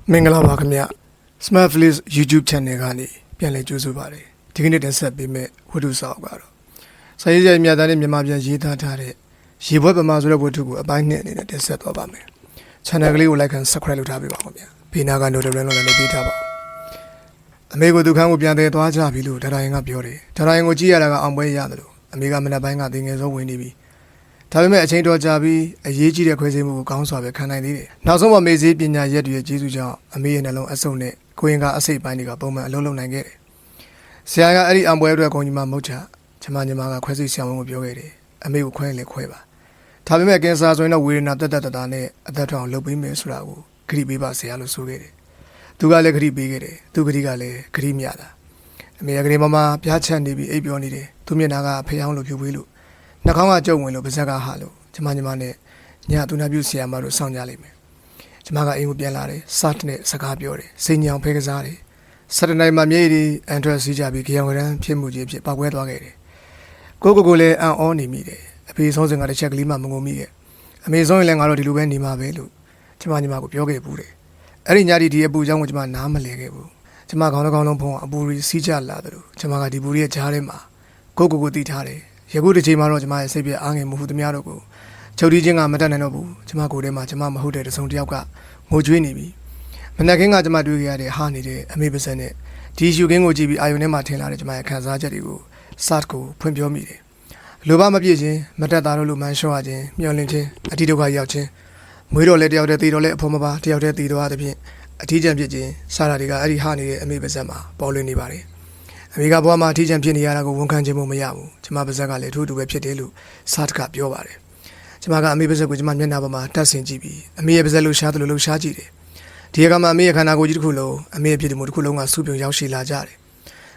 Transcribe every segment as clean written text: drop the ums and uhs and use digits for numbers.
မင်္ဂလာပါခင်ဗျ Smart Flips YouTube Channel ကနေပြန်လည်ကြိုဆိုပါရစေဒီကနေ့တင်ဆက်ပေးမယ့်ဝတ္ထုစာအုပ်ကတော့စာရေးဆရာမြတ်သားနဲ့မြန်မာပြန်ရေးသားထားတဲ့ရေဘွက်ပမာဆိုတဲ့ဝတ္ထုကိုအပိုင်းနှစ်အနေနဲ့တင်ဆက်သွားပါမယ် Channel ကလေးကို like and subscribe လုပ်ထားပေးပါဦးဗျာဘေးနားက notification လုံးလည်းပေးထားပါဦးအမေကိုသူခန်းကိုပြန်သေးသွားကြပြီလို့ဒါတိုင်းကပြောတယ်ဒါတိုင်းကိုကြည့်ရတာကအောင်ပွဲရတယ်လို့အမေကမနက်ပိုင်းကတင်ငယ်ဆုံးဝင်နေပြီဒါပေမဲ့အချိန်တော်ကြာပြီးအရေးကြီးတဲ့ခွဲစိတ်မှုကိုကောင်းစွာပဲခံနိုင်သေးတယ်။နောက်ဆုံးမှမေ့စေးပညာရက်တွေရဲ့ကျေးဇူးကြောင့်အမေရဲ့နှလုံးအဆုပ်နဲ့ကိုရင်ကအစိတ်ပိုင်းတွေကပုံမှန်အလုံးလုံးနိုင်ခဲ့တယ်။ဆရာကအဲ့ဒီအံပွဲအတွက်ဂုဏ်ကြီးမှမဟုတ်ချာကျမညီမကခွဲစိတ်ဆရာဝန်ကိုပြောခဲ့တယ်။အမေကိုခွဲရင်လည်းခွဲပါ။ဒါပေမဲ့ကင်ဆာဆိုရင်တော့ဝေဒနာတက်တက်တာနဲ့အသက်ထောင်လုပ်ပေးမယ်ဆိုတာကိုဂရိပေးပါဆရာလို့ဆိုခဲ့တယ်။သူကလည်းဂရိပေးခဲ့တယ်။သူဂရိကလည်းဂရိမြတာ။အမေကဂရိမမပြားချက်နေပြီးအိပ်ပြောနေတယ်။သူမျက်နှာကဖျောင်းလို့ဖြူပေးလို့နှာခေါင်းကကြုံဝင်လို့ပါဇက်ကဟာလို့ကျမနဲ့ညသူနာပြုဆရာမတို့စောင့်ကြလိမ့်မယ်ကျမကအိမ်ကိုပြန်လာတယ်စတ်နဲ့စကားပြောတယ်စိတ်ညောင်ဖဲကစားတယ်စက်တနိုင်မှာမြေကြီးအန်ထရက်စီးကြပြီးကြောင်ရန်ဖြစ်မှုကြီးဖြစ်ပောက်ကွဲသွားခဲ့တယ်ကိုလည်းအံ့ဩနေမိတယ်အဖေဆုံးစင်ကတစ်ချက်ကလေးမှမငုံမိရဲ့အမေဆုံးရင်လည်းငါတို့ဒီလိုပဲနေမှာပဲလို့ကျမကိုပြောခဲ့ဘူးတယ်အဲ့ဒီညဒီအပူကြောင့်ကိုကျမနားမလဲခဲ့ဘူးကျမခေါင်းလုံးဖုံးအပူရီစီးကြလာတယ်လို့ကျမကဒီပူရီရဲ့ကြားထဲမှာကိုတီးထားတယ်ယခုတစ်ချိန်မှာတော့ကျမရဲ့စိတ်ပြအားငယ်မှုဟုသမျှတို့ကိုချုပ်တီးခြင်းကမတတ်နိုင်တော့ဘူးကျမကိုယ်ထဲမှာကျမမဟုတ်တဲ့တစုံတစ်ယောက်ကငိုကြွေးနေပြီမနက်ခင်းကကျမတွေ့ခဲ့ရတဲ့ဟာနေတဲ့အမေပါစက်နဲ့ဒီရှူကင်းကိုကြည့်ပြီးအာယုန်ထဲမှာထင်လာတဲ့ကျမရဲ့ခံစားချက်တွေကိုစတ်ကိုဖွင့်ပြောမိတယ်လိုပါမပြည့်ခြင်းမတက်တာလို့မှန်လျှော့ရခြင်းမျောလင့်ခြင်းအတိဒုက္ခရောက်ခြင်းမွေးတော့လဲတယောက်တည်းတည်တော့လဲအဖို့မပါတယောက်တည်းတည်တော့တဲ့ဖြင့်အထီးကျန်ဖြစ်ခြင်းစတာတွေကအဲ့ဒီဟာနေတဲ့အမေပါစက်မှာပေါ်လွင်နေပါတယ်အမေကဘွားမှာအထီးကျန်ဖြစ်နေရတာကိုဝန်ခံခြင်းမရဘူးကျမပါဇက်ကလည်းထိုးတူပဲဖြစ်တယ်လို့စတ်ကပြောပါတယ်ကျမကအမေပါဇက်ကိုကျမမျက်နှာပေါ်မှာတက်ဆင်ကြည့်ပြီးအမေရဲ့ပါဇက်လို့ရှားတယ်လို့လှုပ်ရှားကြည့်တယ်ဒီကမှအမေရဲ့ခန္ဓာကိုယ်ကြီးတစ်ခုလုံးအမေရဲ့ဖြစ်တယ်မို့တစ်ခုလုံးကစုပြုံရောက်ရှိလာကြတယ်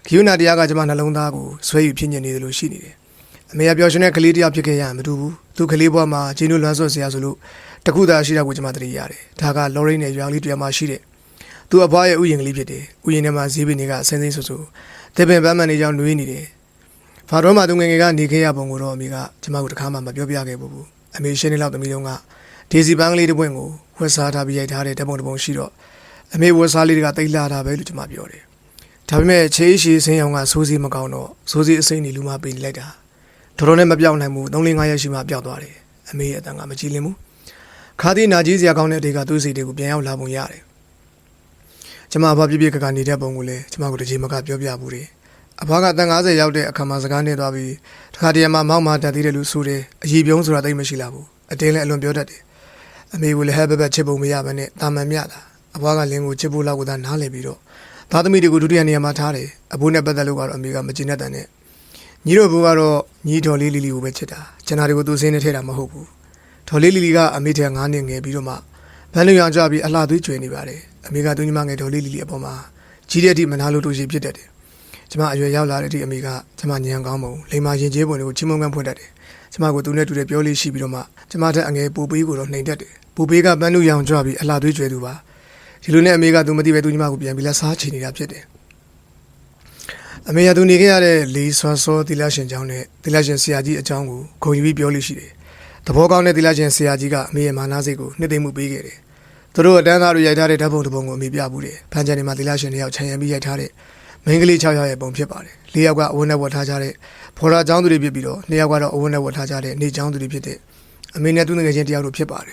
ဂိယုနာတရားကကျမနှလုံးသားကိုဆွဲယူဖြစ်ညင်နေတယ်လို့ရှိနေတယ်အမေကပျော်ရွှင်တဲ့ကလေးတစ်ယောက်ဖြစ်ခဲ့ရမတူဘူးသူကလေးဘွားမှာဂျင်းတို့လွမ်းဆွတ်စရာဆိုလို့တခုသာရှိတာကိုကျမသတိရတယ်ဒါကလော်ရိတ်နဲ့ရွာလေးတရားမှရှိတယ်သူအဖွားရဲ့ဥယျာဉ်ကလေးဖြစ်တယ်ဥယျာဉ်ထဲမှာဈေးပင်တွေကဆင်းဆင်းဆူဆူတဲ့ပင်ပန်းမှန်နေကြောင်းနှွေးနေတယ်ဖာတော်မှာသူငယ်ငယ်ကနေခဲ့ရပုံကိုတော့အမေကကျမကိုတခါမှမပြောပြခဲ့ဘူးအမေရှင်းနေလောက်သမီးတုန်းကဒေစီပန်းကလေးတစ်ပွင့်ကိုဝက်စားထားပြီးရိုက်ထားတဲ့ဓာတ်ပုံရှိတော့အမေဝက်စားလေးတွေကတိတ်လာတာပဲလို့ကျမပြောတယ်ဒါပေမဲ့ချေးရှိစင်းအောင်ကစိုးစီမကောင်းတော့စိုးစီအစိမ့်နေလူမပေးလိုက်တာတော်နဲ့မပြောင်းနိုင်ဘူး3-5ရက်ရှိမှပျောက်သွားတယ်အမေရဲ့အတန်ကမကြည်လင်ဘူးခါသီးနာကြီးစရာကောင်းတဲ့ဒေကသူ့စိတ်တွေကိုပြန်ရောက်လာပုံရတယ်ကျမအဘပြပြကနေတဲ့ပုံကိုလည်းကျမကိုတကြီးမကပြောပြဘူးတယ်အဘကတန်90ရောက်တဲ့အခါမှာစကားနဲ့သွားပြီးတခါတည်းမှာမောက်မာတက်သေးတယ်လို့ဆိုတယ်အည်ပြုံးဆိုတာသိမရှိလာဘူးအတင်းလည်းအလွန်ပြောတတ်တယ်အမေကလည်းဟဲဘက်ချစ်ပုံမရဘဲနဲ့တာမန်မြတာအဘကလင်းကိုချစ်ဖို့လောက်ကိုသာနားလည်ပြီးတော့သားသမီးတွေကိုဒုတိယနေရာမှာထားတယ်အဖိုးနဲ့ပတ်သက်လို့ကတော့အမေကမကျင်တတ်တဲ့ညီတို့ဘိုးကတော့ညီတော်လေးလီလီကိုပဲချစ်တာကျန်တာတွေကိုသူစင်းနေထဲတာမဟုတ်ဘူးဒေါ်လေးလီလီကအမေထဲ9နှစ်ငယ်ပြီးတော့မှဘန်းလူရောင်ကြပြီးအလှသွေးကျွေနေပါတယ်အမေကသူညီမငယ်ဒေါ်လေးလီလီအပေါ်မှာကြီးတဲ့အထိမနာလို့တူရှိဖြစ်တတ်တယ်ကျမအရွယ်ရောက်လာတဲ့အထိအမေကကျမညံကောင်းပုံလိမ္မာရင်ကျေးပုံတွေကိုချီးမွမ်းကမ်းဖွင့်တတ်တယ်ကျမကိုသူနဲ့တူတဲ့ပြောလေးရှိပြီးတော့မှကျမတဲ့အငယ်ပူပေးကိုတော့နှိမ်တတ်တယ်ပူပေးကပန်းလူရောင်ကြပြီးအလှသွေးကျွေသူပါဒီလိုနဲ့အမေကသူမသိပဲသူညီမကိုပြန်ပြီးလက်စားချနေတာဖြစ်တယ်အမေကသူနေခဲ့ရတဲ့လေးဆွမ်းစောသီလရှင်ကျောင်းနဲ့သီလရှင်ဆရာကြီးအကြောင်းကိုဂုဏ်ယူပြီးပြောလို့ရှိတယ်သဘောကောင်းတဲ့သီလရှင်ဆရာကြီးကအမေရဲ့မာနစိတ်ကိုနှစ်သိမ့်မှုပေးခဲ့တယ်သူတို့အတန်းသားတွေရိုက်ထားတဲ့ဓာတ်ပုံတစ်ပုံကိုအမေပြဘူးတယ်ဖန်ချန်တွေမှာသီလရှင်တယောက်ခြံရံပြီးရိုက်ထားတဲ့မိန်းကလေး6ယောက်ရဲ့ပုံဖြစ်ပါတယ်4ယောက်ကအဝတ်နဲ့ဝတ်ထားကြတဲ့ဖော်ရာကျောင်းသူတွေဖြစ်ပြီးတော့2ယောက်ကတော့အဝတ်နဲ့ဝတ်ထားကြတဲ့နေကျောင်းသူတွေဖြစ်တဲ့အမေနဲ့သူငယ်ချင်းတယောက်တို့ဖြစ်ပါတယ်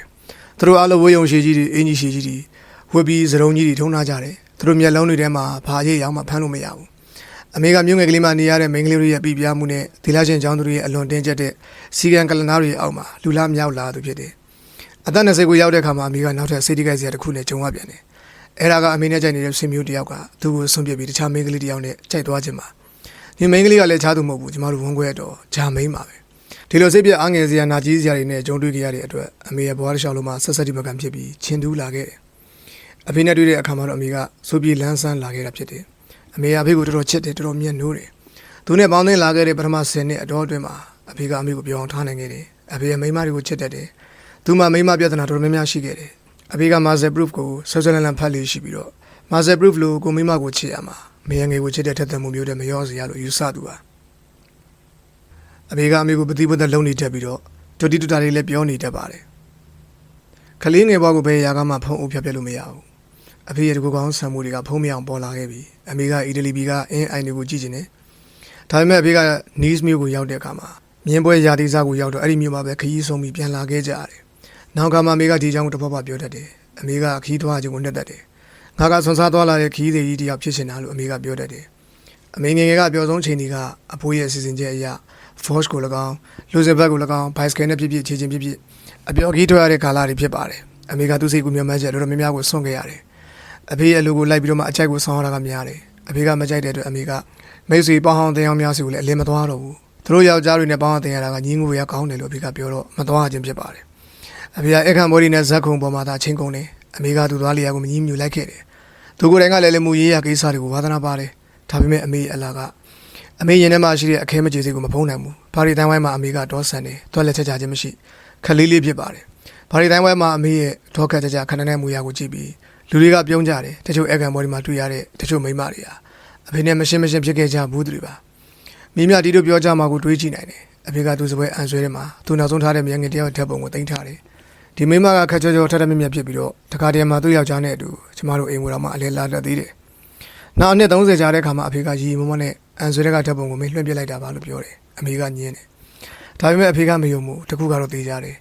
သူတို့အားလုံးဝေယုံရှည်ကြီးတွေအင်ကြီးရှည်ကြီးတွေဝတ်ပြီးစရုံကြီးတွေထုံးထားကြတယ်သူတို့မျက်လုံးတွေထဲမှာဘာရိပ်ရောက်မှဖမ်းလို့မရဘူးအမေကမြို့ငယ်ကလေးမှနေရတဲ့မိန်းကလေးတွေရဲ့ပြပြမှုနဲ့သီလရှင်ကျောင်းသူတွေရဲ့အလွန်တင်းကျပ်တဲ့စီကံကလနာတွေအောက်မှာလူလားမြောက်လာသူဖြစ်တယ်အသက်20ကိုရောက်တဲ့အခါမှာအမေကနောက်ထပ်စိတ်တိကိုက်စရာတစ်ခုနဲ့ကြုံရပြန်တယ်အဲ့ဒါကအမေနဲ့ကြိုက်နေတဲ့ဆွေမျိုးတယောက်ကသူ့ကိုဆွန့်ပစ်ပြီးတခြားမိန်းကလေးတယောက်နဲ့ကြိုက်သွားခြင်းပါဒီမိန်းကလေးကလည်းခြားသူမဟုတ်ဘူးကျမတို့ဝန်ခွဲတော့ဂျာမိန်းပါပဲဒီလိုစိတ်ပြအားငယ်စရာနာကြီးစရာတွေနဲ့ကြုံတွေ့ကြရတဲ့အတွက်အမေရဲ့ဘဝတစ်လျှောက်လုံးမှာဆက်ဆက်တိမကန်ဖြစ်ပြီးချင်းတူးလာခဲ့တယ်အဖေနဲ့တွေ့တဲ့အခါမှာတော့အမေကစိုးပြေးလန်းဆန်းလာခဲ့တာဖြစ်တယ်အမေအဖေကိုတော်တော်ချစ်တယ်တော်တော်မြတ်နိုးတယ်သူနဲ့ပေါင်းသင်းလာခဲ့တဲ့ပထမ10နှစ်အတော်အတွင်းမှာအဖေကအမေကိုပြောင်းထားနိုင်ခဲ့တယ်အဖေရဲ့မိန်းမတွေကိုချစ်တတ်တယ်သူမှမိန်းမပြဿနာတော်တော်များများရှိခဲ့တယ်အဖေက Master Proof ကိုဆွဆွလန်းလန်းဖတ်လို့ရှိပြီးတော့ Master Proof လို့ကိုမိန်းမကိုချစ်ရမှာမယငယ်ကိုချစ်တဲ့ထက်သန်မှုမျိုးတဲ့မရောစရာလို့ယူဆသူပါအဖေကအမေကိုပฏิပတ်သက်လုံးနေတတ်ပြီးတော့တူတီတူတာလေးလည်းပြောနေတတ်ပါတယ်ခလေးငယ်ဘွားကိုဘယ်ရာကမှဖုံးအုပ်ဖြတ်ပြလို့မရဘူး အဖေရဲ့တကူကောင်းဆံမှုတွေကဖုံးမြောင်ပေါ်လာခဲ့ပြီအမေကအီတလီပြည်ကအင်းအိုင်တွေကိုကြည့်နေတယ်ဒါပေမဲ့အဖေကနီးစ်မြို့ကိုရောက်တဲ့အခါမှာမြင်းပွဲရာသီစားကိုရောက်တော့အဲ့ဒီမြို့မှာပဲခရီးဆုံးပြီးပြန်လာခဲ့ကြရတယ်နောက်ကမှအမေကဒီအကြောင်းကိုတပတ်ပတ်ပြောတတ်တယ်အမေကခရီးသွားခြင်းကိုနှက်တတ်တယ်ငါကဆွန်စားသွားလာတဲ့ခရီးသည်ကြီးတယောက်ဖြစ်နေတာလို့အမေကပြောတတ်တယ်အမေငယ်ငယ်ကပြောဆုံးချိန်တွေကအဖိုးရဲ့အစီအစဉ်ချက်အရ Force ကို၎င်းလူစဘက်ကို၎င်း bicycle နဲ့ပြည့်ပြည့်ခြေချင်းပြည့်ပြည့်အပြောခီးထွက်ရတဲ့ကာလတွေဖြစ်ပါတယ်အမေကသူ့စိတ်ကူမျှော်မှန်းချက်တော်တော်များများကိုဆွန့်ခဲ့ရတယ်အဖေရဲ့အလိုကိုလိုက်ပြီးတော့မှအကြိုက်ကိုဆောင်းရတာကများတယ်အဖေကမကြိုက်တဲ့အတွက်အမေကမိတ်ဆွေပေါင်းဟောင်းတင်အောင်များစီကိုလည်းအလင်းမသွားတော့ဘူးသူတို့ယောက်ျားတွေနဲ့ပေါင်းဟောင်းတင်ရတာကညီငိုရကောင်းတယ်လို့အဖေကပြောတော့မသွားခြင်းဖြစ်ပါတယ်အဖေကအခန့်မော်ဒီနဲ့ဇက်ခုံပေါ်မှာသာချင်းကုန်တယ်အမေကသူ့သွားလျာကိုမငြင်းမြူလိုက်ခဲ့တယ်သူကိုယ်တိုင်ကလည်းမူရေးရကိစ္စတွေကိုဝါသနာပါတယ်ဒါပေမဲ့အမေအလာကအမေရင်ထဲမှာရှိတဲ့အခဲမကြေစိတ်ကိုမဖုံးနိုင်ဘူးဘာရီတိုင်းဝိုင်းမှာအမေကတော့ဆန်တယ်တွက်လက်ချက်ချခြင်းမရှိခလေးလေးဖြစ်ပါတယ်ဘာရီတိုင်းဝိုင်းမှာအမေရဲ့ဒေါကတ်ချက်ချခဏနဲ့မူရကိုကြည့်ပြီးလူတွေကပြုံးကြတယ်တချို့အခန့်မော်ဒီမှာတွေ့ရတဲ့တချို့မိန်းမတွေဟာအဖေနဲ့မရှင်းဖြစ်ခဲ့ကြဘူးသူတွေပါမိမဒီတို့ပြောကြမှာကိုတွေးကြည့်နိုင်တယ်အဖေကသူ့စပွဲအန်ဆွဲထဲမှာသူနောက်ဆုံးထားတဲ့မြန်ငယ်တယောက်ဓာတ်ပုံကိုတင်ထားတယ်ဒီမိမကခက်ကြောထထမြက်ဖြစ်ပြီးတော့တခါတည်းမှာသူ့ယောက်ျားနဲ့အတူကျမတို့အိမ်ဝတော်မှာအလဲလာတတ်သေးတယ်နောက်အနှစ်30ကြာတဲ့ခါမှာအဖေကရီမမနဲ့အန်ဆွဲတဲ့ကဓာတ်ပုံကိုမင်းလွှင့်ပြလိုက်တာပါလို့ပြောတယ်အမေကညင်းတယ်ဒါပေမဲ့အဖေကမယုံဘူးတခုကတော့သိကြတယ်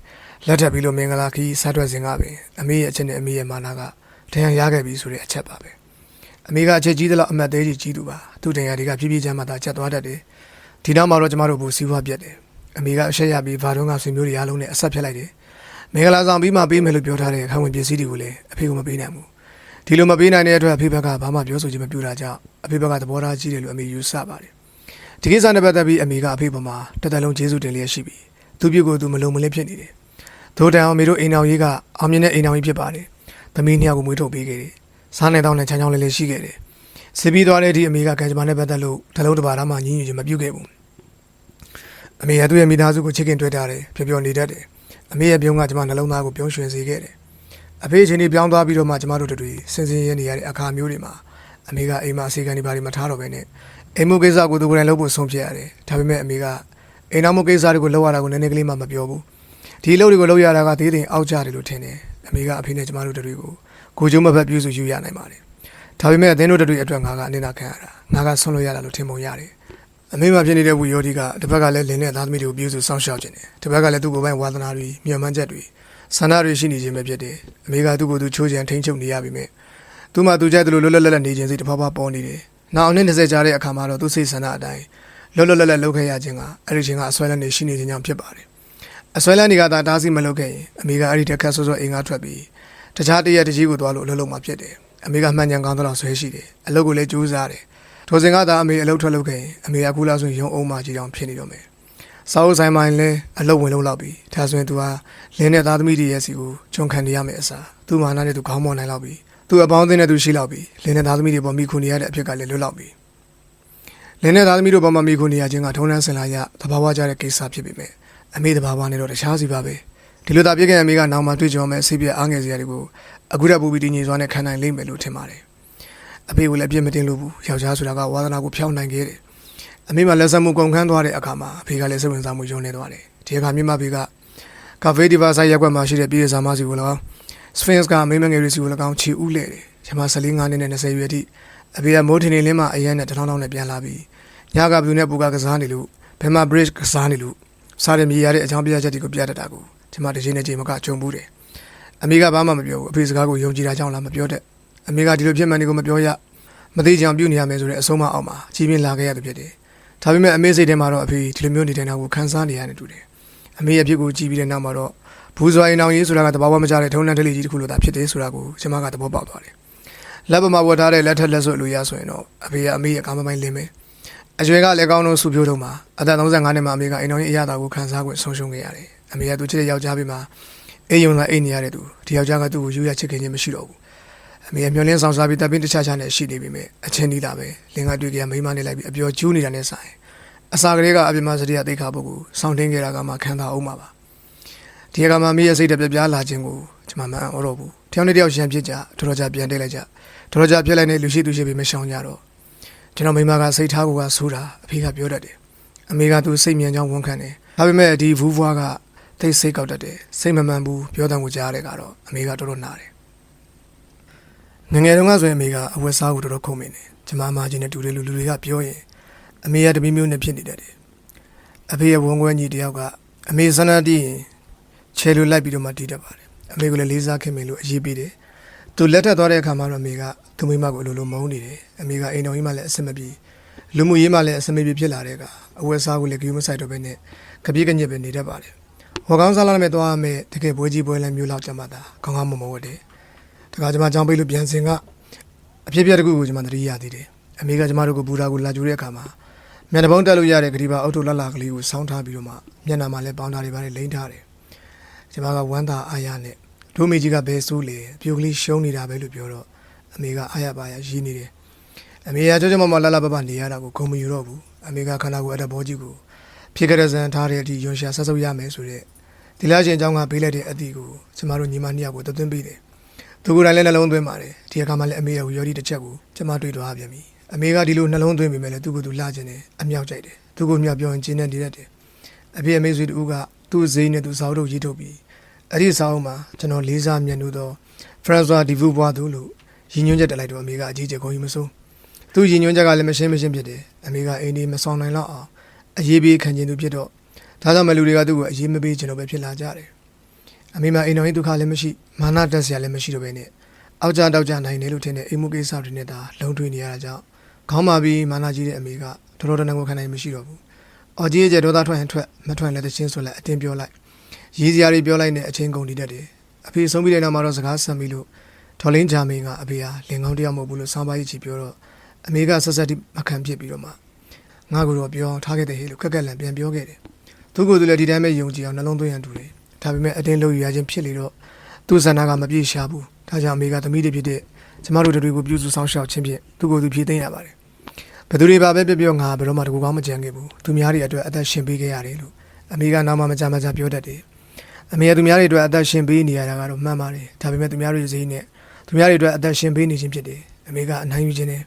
လက်ထပ်ပြီးလို့မင်္ဂလာခီးစားထွက်စဉ်ကပင်အမေရဲ့အချက်နဲ့အမေရဲ့မာနာကတရားရခဲ့ပြီဆိုတဲ့အချက်ပါပဲအမေကအချက်ကြီးသလောက်အမတ်သေးကြီးသူပါသူ့တရားတွေကဖြည်းဖြည်းချင်းမှသာချက်သွားတတ်တယ်ဒီနောက်မှာတော့ကျမတို့ဘူစီးပွားပြတ်တယ်အမေကအရှက်ရပြီးဘာတော့ကဆွေမျိုးတွေအားလုံးနဲ့အဆက်ဖြတ်လိုက်တယ်မင်္ဂလာဆောင်ပြီးမှပေးမယ်လို့ပြောထားတဲ့ခံဝင်ပစ္စည်းတွေကိုလည်းအဖေကမပေးနိုင်ဘူးဒီလိုမပေးနိုင်တဲ့အတွက်အဖေဘက်ကဘာမှပြောဆိုခြင်းမပြုတာကြောင့်အဖေဘက်ကသဘောထားကြီးတယ်လို့အမေယူဆပါတယ်ဒီကိစ္စနဲ့ပတ်သက်ပြီးအမေကအဖေပေါ်မှာတသက်လုံးကျေးဇူးတင်လျက်ရှိပြီးသူပြုတ်ကိုသူမလုံမလင်းဖြစ်နေတယ်ဒို့တိုင်အောင်အမေတို့အိမ်တော်ကြီးကအောင်မြင်တဲ့အိမ်တော်ကြီးဖြစ်ပါတယ်သမီးနှစ်ယောက်ကိုမွေးထုတ်ပေးခဲ့တယ်စားနေတော့နဲ့ချမ်းချောင်းလေးလေးရှိခဲ့တယ်စစ်ပြီးသွားတဲ့အထိအမေကကံကြမ္မာနဲ့ပတ်သက်လို့တလုံးတစ်ပါးမှညင်းညူခြင်းမပြုခဲ့ဘူးအမေကသူ့ရဲ့မိသားစုကိုချစ်ခင်တွေ့တာတယ်ပျော်ပျော်နေတတ်တယ်အမေရဲ့ပြုံးကကျမနှလုံးသားကိုပြုံးရွှင်စေခဲ့တယ်အဖေအချင်းကြီးပြောင်းသွားပြီးတော့မှကျမတို့တို့စင်စင်ရဲနေရတဲ့အခါမျိုးတွေမှာအမေကအိမ်မှာအစီကံတွေဘာတွေမထားတော့ဘဲနဲ့အိမ်မှုကိစ္စကိုသူကိုယ်တိုင်လုပ်ဖို့ဆုံးဖြတ်ရတယ်ဒါပေမဲ့အမေကအိမ်နောက်မှုကိစ္စတွေကိုလုပ်ရတာကိုနည်းနည်းကလေးမှမပြောဘူးဒီအလုပ်တွေကိုလုပ်ရတာကသေးသေးအောက်ကြတယ်လို့ထင်တယ်အမေကအဖေနဲ့ကျမတို့တွေကိုကိုကျုံမဖက်ပြုစုယူရနိုင်ပါတယ်ဒါပေမဲ့အသင်းတို့တွေအတွက်ငါကအနစ်နာခံရတာငါကဆွန့်လို့ရတာလို့ထင်ပုံရတယ်အမေမှာဖြစ်နေတဲ့ဝီယောဒီကတစ်ဖက်ကလည်းလင်းတဲ့သားသမီးတွေကိုပြုစုစောင့်ရှောက်ခြင်းတယ်တစ်ဖက်ကလည်းသူ့ကိုယ်ပိုင်ဝါသနာတွေမျှော်မှန်းချက်တွေဆန္ဒတွေရှိနေခြင်းပဲဖြစ်တယ်အမေကသူ့ကိုယ်သူချိုးချံထိန်းချုပ်နေရပြီမဲ့သူမှသူကြိုက်တယ်လို့လွတ်လွတ်လပ်လပ်နေခြင်းစိတ်တစ်ဖက်ပေါ်နေတယ်နောက်အနည်း20ကြာတဲ့အခါမှာတော့သူ့စိတ်ဆန္ဒအတိုင်းလွတ်လွတ်လပ်လပ်လုပ်ခဲ့ရခြင်းကအဲ့ဒီခြင်းကအဆွဲလန်းနေရှိနေခြင်းကြောင့်ဖြစ်ပါတယ်အဆွဲလန်းတွေကသာတားဆီးမလုပ်ခဲ့ရင်အမေကအဲ့ဒီတက်ခတ်ဆော့ဆော့အိမ်ကထွက်ပြီးတခြားတရက်တကြီးကိုသွားလို့အလုပ်လုပ်မှဖြစ်တယ်အမေကမှန်ညံကောင်းတော့ဆွဲရှိတယ်အလုပ်ကိုလည်းကြိုးစားတယ်ထိုစဉ်ကသာအမေအလုပ်ထွက်လုပ်ခဲ့ရင်အမေကခုလောက်ဆိုရုံအောင်မှကြီးတောင်ဖြစ်နေတော့မယ်စာအုပ်ဆိုင်မှာလည်းအလုပ်ဝင်လုပ်လောက်ပြီဒါဆိုရင်သူဟာလင်းတဲ့သားသမီးတွေရဲ့စီကိုဂျွန်ခံနေရမယ်အစားသူ့မာနနဲ့သူခေါင်းမော်နိုင်လောက်ပြီသူ့အပေါင်းအသင်းနဲ့သူရှိလောက်ပြီလင်းတဲ့သားသမီးတွေပေါ်မိခုနေရတဲ့အဖြစ်ကလည်းလွတ်လောက်ပြီလင်းတဲ့သားသမီးတို့ပေါ်မှာမိခုနေရခြင်းကထုံးတမ်းစင်လာရသဘာဝကျတဲ့ကိစ္စဖြစ်ပေမဲ့အမေသဘာဝနဲ့တော့တခြားစီပါပဲဒီလိုသာပြည့်ခဲ့အမေကနောက်မှတွေ့ကြုံမဲ့စိတ်ပြအားငယ်စရာတွေကိုအခုတည်းပူပြီးတည်ငြိမ်စွာနဲ့ခံနိုင်လိမ့်မယ်လို့ထင်ပါတယ်အဖေကလည်းအပြစ်မတင်လို့ဘူးယောက်ျားဆိုတာကဝါသနာကိုဖျောက်နိုင်ခဲ့တယ်အမေမှလက်ဆက်မှုကုန်ခန်းသွားတဲ့အခါမှာအဖေကလည်းစိတ်ဝင်စားမှုယုံနေသွားတယ်ဒီအခါမြမဖေကကာဖေးဒီဗာဆိုင်ရက်ကွက်မှာရှိတဲ့ပြည်စာမစီကို၎င်းစဖင်စ်ကအမေမငယ်ရီစီကို၎င်းချီဦးလဲတယ်ကျမ14 5နှစ်နဲ့20ရွယ်အထိအဖေကမိုးထင်းနေလင်းမှာအရန်နဲ့1000နဲ့ပြန်လာပြီးညကဘလူးနဲ့ပူကကစားနေလို့ဘယ်မှာ bridge ကစားနေလို့စားရမြေရတဲ့အကြောင်းပြချက်တွေကိုပြတတ်တာကိုကျမတစ်ချိန်နဲ့ချိန်မကကြုံဘူးတယ်အမေကဘာမှမပြောဘူးအဖေစကားကိုယုံကြည်တာကြောင့်လားမပြောတတ်အမေကဒီလိုဖြစ်မှန်တွေကိုမပြောရမသိချင်ပြုနေရမယ်ဆိုတဲ့အဆုံးမအောင်မှာကြီးပြင်းလာခဲ့ရသူဖြစ်တယ်ဒါပေမဲ့အမေစိတ်ထဲမှာတော့အဖေဒီလိုမျိုးနေတဲ့နောက်ကိုခံစားနေရတယ်တူတယ်အမေရဲ့ဖြစ်ကိုကြည့်ပြီးတဲ့နောက်မှာတော့ဘူးစွာရင်အောင်ရေးဆိုတာကတဘာဝမကြတဲ့ထုံးတမ်းတလိကြီးတစ်ခုလိုသာဖြစ်တယ်ဆိုတာကိုကျမကသဘောပေါက်သွားတယ်လက်ပမာဝတ်ထားတဲ့လက်ထက်လက်ဆွဲလိုရဆိုရင်တော့အဖေကအမေရဲ့ကာမပိုင်းလင်းမယ်အရွယ်ကလည်းကောင်းလို့စုပြိုးတော့မှာအသက်35နှစ်မှာအမေကအိမ်တော်ကြီးအရသာကိုခံစား권ဆုံးရှုံးခဲ့ရတယ်အမေကသူချစ်တဲ့ယောက်ျားပေးမှာအိမ်ယုံလာအိမ်နေရတဲ့သူဒီယောက်ျားကသူ့ကိုယူရချစ်ခင်ခြင်းမရှိတော့ဘူးအမေမျောလင်းဆောင်စားပြီးတပ်ပင်းတခြားခြားနဲ့ရှိနေပြီမဲ့အချင်းဒီလာပဲလင်ကတွေ့ကြမိမနဲ့လိုက်ပြီးအပျော်ကျူးနေတာနဲ့ဆိုင်အစာကလေးကအပြမစရိယသိခါဖို့ကိုစောင့်တင်းခဲ့တာကမှခံစားအောင်ပါဒီကမှမေးရစိတ်တပြပြားလာခြင်းကိုကျွန်မမအံ့ဩတော့ဘူးတယောက်နဲ့တယောက်ရှမ်းဖြစ်ကြတော်တော်ကြာပြန်တိတ်လိုက်ကြတော်တော်ကြာပြက်လိုက်နေလူရှိသူရှိပြီးမရှောင်ကြတော့ကျွန်တော်မိမကစိတ်ထားကိုကဆိုးတာအဖေကပြောတတ်တယ်အမေကသူစိတ်မြန်ကြောင်းဝန်ခံတယ်ဒါပေမဲ့ဒီဘူးဘွားကသိစိတ်ကောက်တတ်တယ်စိတ်မမှန်ဘူးပြောတဲ့ကိုကြားရတဲ့ကတော့အမေကတော်တော်နားတယ် ငငယ်တုန်းကဆိုရင်အမေကအဝတ်စားကိုတော်တော်ခုံမိနေကျမအမကြီးနဲ့တူတယ်လူတွေကပြောရင်အမေကတမီးမျိုးနဲ့ဖြစ်နေတတ်တယ်အဖေရဲ့ဝန်းခွဲညီတယောက်ကအမေစနာတီးရင်ချဲလိုလိုက်ပြီးတော့မှတီးတတ်ပါတယ်အမေကလည်းလေးစားခင်မင်လို့အရေးပေးတယ်သူလက်ထက်သွားတဲ့အခါမှာတော့အမေကသူမိမကိုအလိုလိုမုန်းနေတယ်အမေကအိမ်တော်ကြီးမှလည်းအဆင်မပြေလူမှုရေးမှလည်းအဆင်မပြေဖြစ်လာတဲ့အခါအဝတ်စားကိုလည်းကြိုးမဆိုင်တော့ဘဲနဲ့ကပြေးကညစ်ပဲနေတတ်ပါတယ်ဟောကောင်းစားလာမဲ့သွားမယ်တကယ်ပွဲကြီးပွဲလည်းမျိုးလောက်ကြမှာတာခေါင်းကောင်းမမဝတ်တယ်တခါကျမကြောင်းပိတ်လို့ပြန်စင်ကအဖြစ်ပြက်တကူကိုကျမသတိရသေးတယ်အမေကကျမတို့ကိုဘူရာကိုလာကြိုးတဲ့အခါမှာမျက်နှာပုံးတက်လို့ရတဲ့ဂရီပါအောက်ထုတ်လှလှကလေးကိုစောင်းထားပြီးတော့မှမျက်နှာမှာလည်းပေါင်းတာတွေပါလိမ့်ထားတယ်ကျမကဝမ်းသာအားရနဲ့ဒိုမေကြီးကဘဲဆိုးလေအပြိုကလေးရှုံးနေတာပဲလို့ပြောတော့အမေကအားရပါရရည်နေတယ်အမေကကြောကြောမမလှလှပပနေရတာကိုဂုံမယူတော့ဘူးအမေကခန္ဓာကိုယ်အတဘောကြီးကိုဖြစ်ကြတဲ့ဇန်ထားတဲ့အထိရွှန်ရှာဆက်ဆုပ်ရမယ်ဆိုတဲ့ဒီလားရှင်အကြောင်းကပေးလိုက်တဲ့အသည့်ကိုကျမတို့ညီမနှစ်ယောက်ကိုသွင်းပေးတယ်သူကိုယ်တိုင်လည်းနှလုံးသွင်းပါတယ်ဒီအခါမှလည်းအမေရဲ့ဝီရော်ဒီတစ်ချက်ကိုကျမတွေ့သွားပြန်ပြီအမေကဒီလိုနှလုံးသွင်းပေမဲ့လည်းသူ့ကိုယ်သူလှခြင်းနဲ့အမြောက်ကြိုက်တယ်သူကိုမြောက်ပြောရင်ကျင်းနေတတ်တယ်အဖေအမေဆွေတူကသူ့ဈေးနဲ့သူစာအုပ်ထုတ်ရေးထုတ်ပြီးအဲ့ဒီစာအုပ်မှာကျွန်တော်လေးစားမြတ်လို့တော့ဖရန်ဆွာဒီဗူဘွားသူလို့ရည်ညွှန်းချက်တက်လိုက်တော့အမေကအကြီးကျယ်ကိုကြီးမစိုးသူ့ရည်ညွှန်းချက်ကလည်းမရှင်းဖြစ်တယ်အမေကအိမ်ဒီမဆောင်နိုင်တော့အောင်အရေးပေးခံခြင်းသူဖြစ်တော့ဒါကြောင့်မလူတွေကသူ့ကိုအရေးမပေးခြင်းတော့ပဲဖြစ်လာကြတယ်အမေမအိမ်တော်ကြီးဒုက္ခလည်းမရှိမာနတက်စရာလည်းမရှိတော့ဘဲနဲ့အောက်ကြတောက်ကြနိုင်တယ်လို့ထင်တဲ့အိမ်မှုကိစ္စတွေနဲ့သာလုံထွေးနေရတာကြောင့်ခေါင်းမာပြီးမာနကြီးတဲ့အမေကတော်တော်တန်ကိုခံနိုင်မရှိတော့ဘူးအော်ကြီးကျဒေါသထွက်ရင်ထွက်မထွက်လည်းတချင်းဆိုလိုက်အတင်းပြောလိုက်ရေးစရာတွေပြောလိုက်နဲ့အချင်းကုန်တည်တတ်တယ်အဖေဆုံးပြီးတဲ့နောက်မှာတော့စကားဆက်ပြီးလို့ထော်လင်းဂျာမင်းကအဖေဟာလင်ကောင်းတယောက်မဟုတ်ဘူးလို့ဆောင်းပါးကြီးချီပြောတော့အမေကဆက်ဆက်တိမခံဖြစ်ပြီးတော့မှငါ့ကိုတော့ပြောထားခဲ့တဲ့ဟေးလို့ခက်ခက်လန်ပြန်ပြောခဲ့တယ်သူကလည်းဒီတိုင်းပဲယုံကြည်အောင်နှလုံးသွင်းရတူတယ်ဒါပေမဲ့အတင်းလို့ယူရခြင်းဖြစ်လေတော့သူ့ဆန္ဒကမပြေရှားဘူးဒါကြောင့်အမေကသမီးတွေဖြစ်တဲ့ကျမတို့တွေကိုပြုစုဆောင်ရှောက်ခြင်းဖြင့်သူ့ကိုယ်သူဖြည့်သိမ်းရပါတယ်ဘယ်သူတွေပါပဲပြောငါဘယ်တော့မှတကူကောင်းမကြံခဲ့ဘူးသူများတွေအတွက်အသက်ရှင်ပေးခဲ့ရတယ်လို့အမေကနောက်မှမကြမ်းပြောတတ်တယ်အမေကသူများတွေအတွက်အသက်ရှင်ပေးနေရတာကတော့မှန်ပါတယ်ဒါပေမဲ့သူများတွေစိတ်နဲ့သူများတွေအတွက်အသက်ရှင်ပေးနေခြင်းဖြစ်တယ်အမေကအနိုင်ယူခြင်းနဲ့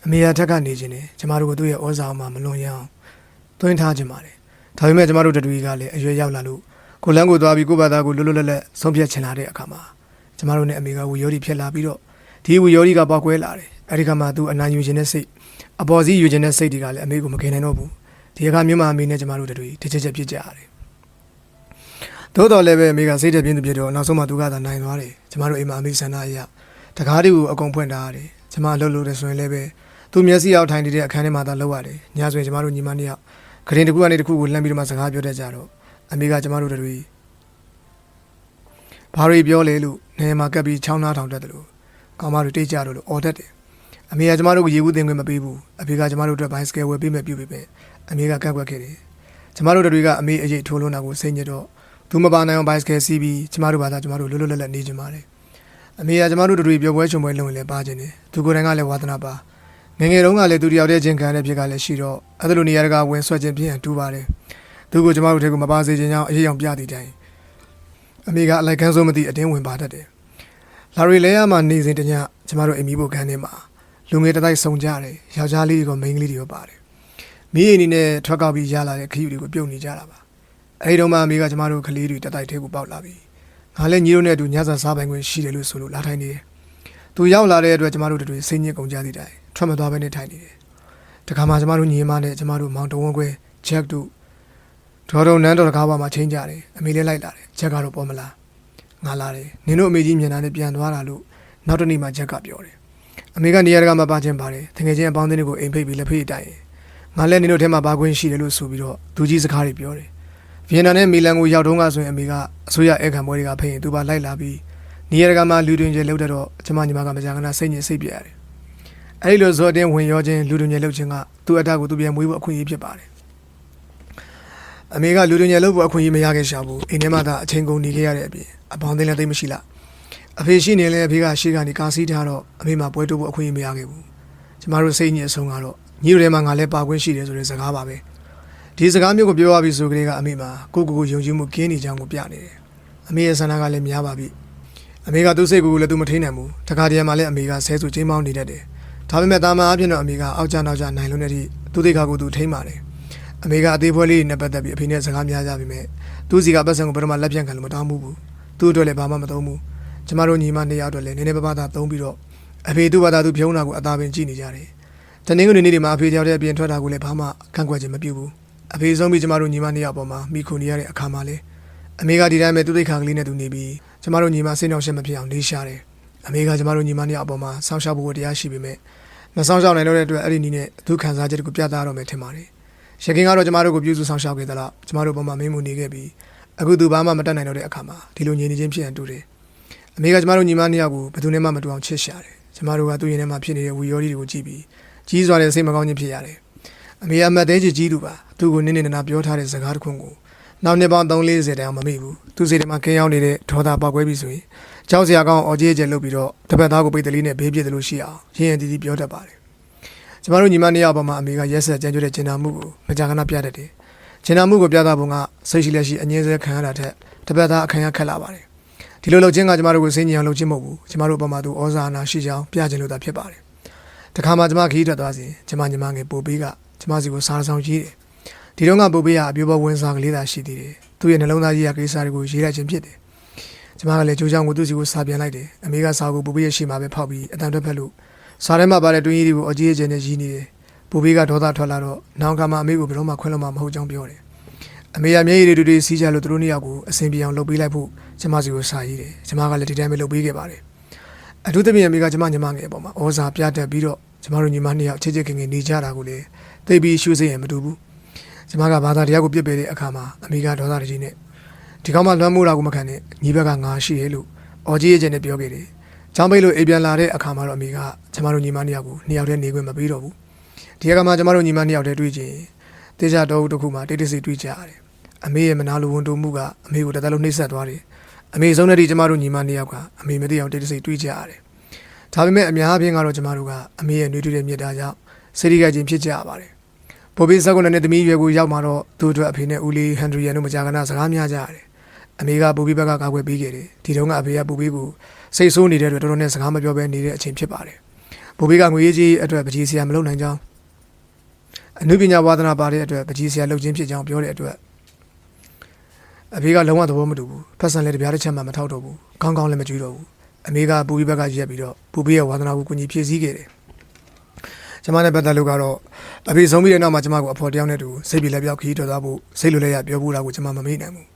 အမေရထက်ကနေခြင်းနဲ့ကျမတို့ကိုသူ့ရဲ့ဩဇာအောင်မလွန်ရအောင်သွင်းထားခြင်းပါတယ်ဒါပေမဲ့ကျမတို့တွေကလည်းအရွယ်ရောက်လာလို့ကိုလန်းကိုသွားပြီးကိုဘာသာကိုလွတ်လွတ်လပ်လပ်ဆုံးဖြတ်ချင်လာတဲ့အခါမှာကျမတို့နဲ့အမေကဝီယောဒီဖြစ်လာပြီးတော့ဒီဝီယောဒီကပေါက်ကွဲလာတယ်အဲဒီခါမှာသူအနာယူခြင်းနဲ့စိတ်အပေါ်စီးယူခြင်းနဲ့စိတ်တွေကလည်းအမေကိုမခင်နိုင်တော့ဘူးဒီအခါမျိုးမှာအမေနဲ့ကျမတို့တွေတစ်ချက်ချက်ပြစ်ကြရတယ်သို့တော်လည်းပဲအမေကစိတ်တက်ပြင်းသူဖြစ်တော့နောက်ဆုံးမှသူကသာနိုင်သွားတယ်ကျမတို့အိမ်မှာအမေဆန္ဒအရတကားတွေကိုအကုန်ဖွင့်ထားရတယ်ကျမလှုပ်လို့တယ်ဆိုရင်လည်းပဲသူမျက်စိအောက်ထိုင်နေတဲ့အခန်းထဲမှာသာလှုပ်ရတယ်ညဆိုရင်ကျမတို့ညီမနှစ်ယောက်ခရင်တစ်ခုကနေတစ်ခုကိုလှမ်းပြီးတော့မှစကားပြောတတ်ကြတော့အမေကကျမတို့တွေဘာတွေပြောလဲလို့နေမှာကပ်ပြီးချောင်းသားထောင်တတ်တယ်လို့ကောင်မတွေတိတ်ကြတော့လို့အော်တတ်တယ်အမေကကျမတို့ကိုရေဘူးတင်ခွင့်မပေးဘူးအဖေကကျမတို့အတွက်ဘိုင်းစကယ်ဝယ်ပေးမယ်ပြုပေးပဲအမေကကန့်ကွက်ခဲ့တယ်ကျမတို့တွေကအမေအရေးထိုးလွန်းတာကိုစိတ်ညစ်တော့သူမပါနိုင်အောင်ဘိုင်းစကယ်စီးပြီးကျမတို့ဘာသာကျမတို့လွတ်လွတ်လပ်လပ်နေကြပါတယ်အမေကကျမတို့တွေပြောပွဲချုံပွဲလုံလည်းပါခြင်းတယ်သူကိုယ်တိုင်ကလည်းဝါသနာပါငငယ်တုန်းကလည်းသူတယောက်တည်းချင်းခံတဲ့ဖြစ်ကလည်းရှိတော့အဲ့လိုနေရာတကာဝင်ဆွဲခြင်းပြင်းတူပါတယ်သူကိုကျမတို့ထဲကိုမပါစေခြင်းကြောင့်အရေးအောင်ပြသည့်တိုင်အမေကအလိုက်ကန်းစိုးမသိအတင်းဝင်ပါတတ်တယ်လာရီလဲရမှာနေစဉ်တညကျမတို့အိမ်မီးဖို့ခန်းထဲမှာလူငယ်တတိုက်စုံကြတယ်ယောက်ျားလေးတွေကမိန်းကလေးတွေပါတယ်မိအိမ်နေနဲ့ထွက်ကောက်ပြီးရလာတဲ့ခရီးတွေကိုပြုတ်နေကြတာပါအဲဒီတော့မှအမေကကျမတို့ကလေးတွေတတိုက်ထဲကိုပေါက်လာပြီးငါလည်းညီတို့နဲ့အတူညစာစားပိုင်ခွင့်ရှိတယ်လို့ဆိုလို့လာထိုင်နေတယ်သူရောက်လာတဲ့အတွက်ကျမတို့တွေစိတ်ညစ်ကုန်ကြသည့်တိုင်ထွက်မသွားဘဲနဲ့ထိုင်နေတယ်တခါမှကျမတို့ညီမနဲ့ကျမတို့မောင်တဝန်းခွဲချက်တို့ဒေါ်တော်နန်းတော်တကားပေါ်မှာချင်းကြတယ်အမေလည်းလိုက်လာတယ်ချက်ကတော့ပေါ်မလားငါလာတယ်နင်တို့အမေကြီးမျက်နှာနဲ့ပြန်သွားတာလို့နောက်တနေ့မှချက်ကပြောတယ်အမေကနေရာတကာမှာပါချင်းပါတယ်တကယ်ချင်းအပေါင်းအသင်းတွေကိုအိမ်ဖိတ်ပြီးလက်ဖိတ်တိုင်ငါလည်းနင်တို့ထဲမှာပါခွင့်ရှိတယ်လို့ဆိုပြီးတော့သူကြီးစကားတွေပြောတယ်ဗီယက်နမ်နဲ့မီလန်ကိုရောက်တော့ကဆိုရင်အမေကအစိုးရဧကန်ပွဲတွေကဖိတ်ရင်သူပါလိုက်လာပြီးနေရာတကာမှာလူတွင်ကျလောက်တော့ကျမညီမကမကြာခဏစိတ်ညစ်စိတ်ပြရတယ်အဲဒီလိုဇော်တင်းဝင်ရောခြင်းလူတွင်ကျလောက်ခြင်းကသူ့အတ္တကိုသူပြန်မွေးဖို့အခွင့်အရေးဖြစ်ပါတယ်အမေကလူတွင်ကျလောက်ဖို့အခွင့်အရေးမရခဲ့ရှာဘူးအိမ်ထဲမှာသာအချိန်ကုန်နေခဲ့ရတဲ့အပြင်အပေါင်းအသင်းလည်းသိမရှိလားအဖေရှိနေလဲအဖေကရှေ့ကနေကာစီးထားတော့အမေမှာပွဲတိုးဖို့အခွင့်အရေးမရခဲ့ဘူးကျမတို့စိတ်ညစ်အဆုံးကတော့ညီတို့ထဲမှာငါလည်းပါခွင့်ရှိတယ်ဆိုတဲ့စကားပါပဲဒီစကားမျိုးကိုပြောရပြီးဆိုကြတဲ့ကအမေမှာကိုယုံကြည်မှုကင်းနေကြောင်းကိုပြနေတယ်အမေရဲ့ဆန္ဒကလည်းများပါပြီအမေကသူ့စိတ်ကိုလည်းသူမထိန်နိုင်ဘူးတခါတည်းမှာလည်းအမေကဆဲဆူချင်းမောင်းနေတတ်တယ်ဒါပေမဲ့တာမန်အဖြစ်တော့အမေကအောက်ကျနောက်ကျနိုင်လုံးတဲ့အထိသူ့တိတ်ခါကိုသူထိန်ပါတယ်အမေကအသေးဖွဲလေးနဲ့ပတ်သက်ပြီးအဖေနဲ့စကားများကြပြီမဲ့သူ့စီကပတ်စံကိုဘယ်တော့မှလက်ပြန်ခံလို့မတောင်းဘူးသူ့အတွက်လည်းဘာမှမသုံးဘူးကျမတို့ညီမနှစ်ယောက်အတွက်လည်းနည်းနည်းပါးပါးသာသုံးပြီးတော့ အဖေသူ့ဘာသာသူဖြုံးတာကိုအသာပင်ကြည့်နေကြတယ်တနင်္ဂနွေနေ့ဒီမှာအဖေကြောက်တဲ့အပြင်ထွက်တာကိုလည်းဘာမှကန့်ကွက်ခြင်းမပြုဘူးအဖေဆုံးပြီးကျမတို့ညီမနှစ်ယောက်ပေါ်မှာမိခုနေရတဲ့အခါမှာလေအမေကဒီတိုင်းပဲသူ့သိက္ခာကလေးနဲ့သူနေပြီးကျမတို့ညီမစိတ်နှောင့်ယှက်မဖြစ်အောင်နေရှာတယ်အမေကကျမတို့ညီမနှစ်ယောက်ပေါ်မှာစောင့်ရှောက်ဖို့တရားရှိပေမဲ့မစောင့်ရှောက်နိုင်တော့တဲ့အတွက်အဲ့ဒီနည်းနဲ့သူခံစားချက်ကိုပြသရတော့မယ်ထင်ပါတယ်ရခင်ကတော့ကျမတို့ကိုပြုစုဆောင်ရှောက်ခဲ့သလားကျမတို့ပေါ်မှာမင်းမှုနေခဲ့ပြီးအခုသူဘာမှမတတ်နိုင်တော့တဲ့အခါမှာဒီလိုညီနေချင်းဖြစ်ရန်တူတယ်အမေကကျမတို့ညီမနှစ်ယောက်ကိုဘယ်သူနဲ့မှမတူအောင်ချစ်ရှာတယ်ကျမတို့ကသူ့ရင်ထဲမှာဖြစ်နေတဲ့ဝီယောဒီတွေကိုကြည့်ပြီးကြီးစွာတဲ့စိတ်မကောင်းခြင်းဖြစ်ရတယ်အမေအမတ်သေးကြီးတူပါသူ့ကိုနင်းနေနာပြောထားတဲ့စကားတစ်ခုကိုနောက်နှစ်ပေါင်း340တောင်မမေ့ဘူးသူ့စိတ်ထဲမှာခင်းရောက်နေတဲ့ဒေါသပေါက်ကွဲပြီးဆိုရင်ကြောက်စရာကောင်းအော်ကြီးကျဲလုပ်ပြီးတော့တပတ်သားကိုပိတ်တလေးနဲ့ဘေးပြစ်တယ်လို့ရှိအောင်ရင်းရင်တီးတီးပြောတတ်ပါတယ်ကျမတို့ညီမနှစ်ယောက်ပေါ်မှာအမေကရက်ဆက်ကြမ်းကြုတ်တဲ့ကျင်နာမှုကိုမကြာခဏပြတတ်တယ်ကျင်နာမှုကိုပြသပုံကစိတ်ရှိလက်ရှိအငြင်းဆဲခံရတာထက်တပတ်သားအခမ်းအနားခက်လာပါတယ်ဒီလိုလုပ်ခြင်းကကျမတို့ကိုစိတ်ညစ်အောင်လုပ်ခြင်းမဟုတ်ဘူးကျမတို့ပေါ်မှာသူဩဇာနာရှိကြောင်းပြခြင်းလို့သာဖြစ်ပါတယ်တခါမှကျမခီးထွက်သွားစဉ်ကျမညီမငယ်ပိုပေးကကျမစီကိုစားဆောင်ရေးတယ်ဒီတော့ကပိုပေးကအပြိုးပေါ်ဝင်စားကလေးသာရှိသေးတယ်သူ့ရဲ့နှလုံးသားကြီးရဲ့ကိစ္စတွေကိုရေးလိုက်ခြင်းဖြစ်တယ်ကျမကလည်းကြိုးချောင်းကိုသူ့စီကိုစားပြန်လိုက်တယ်အမေကစားကိုပိုပေးရဲ့ရှိမှပဲဖောက်ပြီးအတန်ထွက်ဖက်လို့စားထဲမှာပါတဲ့တွင်းကြီးတွေကိုအကြီးအကျယ်နဲ့ရည်နေတယ်ပိုပေးကဒေါသထွက်လာတော့နောင်ကမှအမေကိုဘယ်တော့မှခွင့်လို့မှမဟုတ်ကြောင်းပြောတယ်အမေကမျက်ရည်တွေစီးကြလို့သူတို့နှစ်ယောက်ကိုအဆင်ပြေအောင်လုပ်ပေးလိုက်ဖို့ကျမစီကိုစားရေးတယ်ကျမကလည်းဒီတိုင်းပဲလုပ်ပေးခဲ့ပါတယ်အထူးသဖြင့်အမေကကျမညီမငယ်အပေါ်မှာဩဇာပြတတ်ပြီးတော့ကျမတို့ညီမနှစ်ယောက်ချစ်ချစ်ခင်ခင်နေကြတာကိုလည်းသိပြီးရှုစိတ်ရင်မတူဘူးကျမကဘာသာတရားကိုပြစ်ပယ်တဲ့အခါမှာအမေကဒေါသတကြီးနဲ့ဒီကောင်မှလွှမ်းမိုးတာကိုမခံနဲ့ညီဘက်ကငါရှိရဲ့လို့အော်ကြီးရဲ့ကျန်နဲ့ပြောခဲ့တယ်။ကျောင်းပိတ်လို့အိမ်ပြန်လာတဲ့အခါမှာတော့အမေကကျမတို့ညီမနှစ်ယောက်ကိုနှစ်ယောက်တည်းနေခွင့်မပေးတော့ဘူး။ဒီအခါမှာကျမတို့ညီမနှစ်ယောက်တည်းတွေ့ချင်းတေချာတော်ဦးတစ်ခုမှတိတ်တိတ်စိတ်တွေ့ကြရတယ်။အမေရဲ့မနာလိုဝန်တိုမှုကအမေကိုတသက်လုံးနှိပ်စက်သွားတယ်။အမေဆုံးတဲ့ဒီကျမတို့ညီမနှစ်ယောက်ကအမေမသိအောင်တိတ်တိတ်စိတ်တွေ့ကြရတယ်။ဒါပေမဲ့အများအပြားကတော့ကျမတို့ကအမေရဲ့နှွေးထွေးတဲ့မြတ်တာကြောင့်စိတ်ရိကခြင်းဖြစ်ကြရပါတယ်။ပိုပြီးစက္ကုနဲ့သမီးရွယ်ကိုရောက်มาတော့သူ့အတွက်အဖေနဲ့ဦးလေးဟန်ဒရီယန်တို့မကြာခဏစကားများကြရတယ်။အမေကပူပြီးဘက်ကကာကွယ်ပေးခဲ့တယ်။ဒီတုန်းကအဖေကပူပြီးကိုစိတ်ဆိုးနေတဲ့အတွက်တော်တော်နဲ့စကားမပြောဘဲနေတဲ့အချိန်ဖြစ်ပါတယ်။ပူပြီးကငွေကြီးအတွက်ပကြီးဆရာမလုပ်နိုင်ကြောင်းအနုပညာဝါသနာပါတဲ့အတွက်ပကြီးဆရာလုပ်ခြင်းဖြစ်ကြောင်းပြောတဲ့အတွက်အဖေကလုံးဝသဘောမတူဘူး။ဖက်ဆန်လည်းတပြားတစ်ချက်မှမထောက်တော့ဘူး။ကောင်းကောင်းလည်းမကြွတော့ဘူး။အမေကပူပြီးဘက်ကရက်ပြီးတော့ပူပြီးရဲ့ဝါသနာကိုကူညီဖြည့်ဆည်းခဲ့တယ်။ကျမနဲ့ပတ်သက်လို့ကတော့အဖေဆုံးပြီးတဲ့နောက်မှာကျမကိုအဖော်တယောက်နဲ့တူစိတ်ပြေလက်ပြောက်ခီးထွက်သွားဖို့စိတ်လိုလည်းရပြောဖို့တာကိုကျမမမေ့နိုင်ဘူး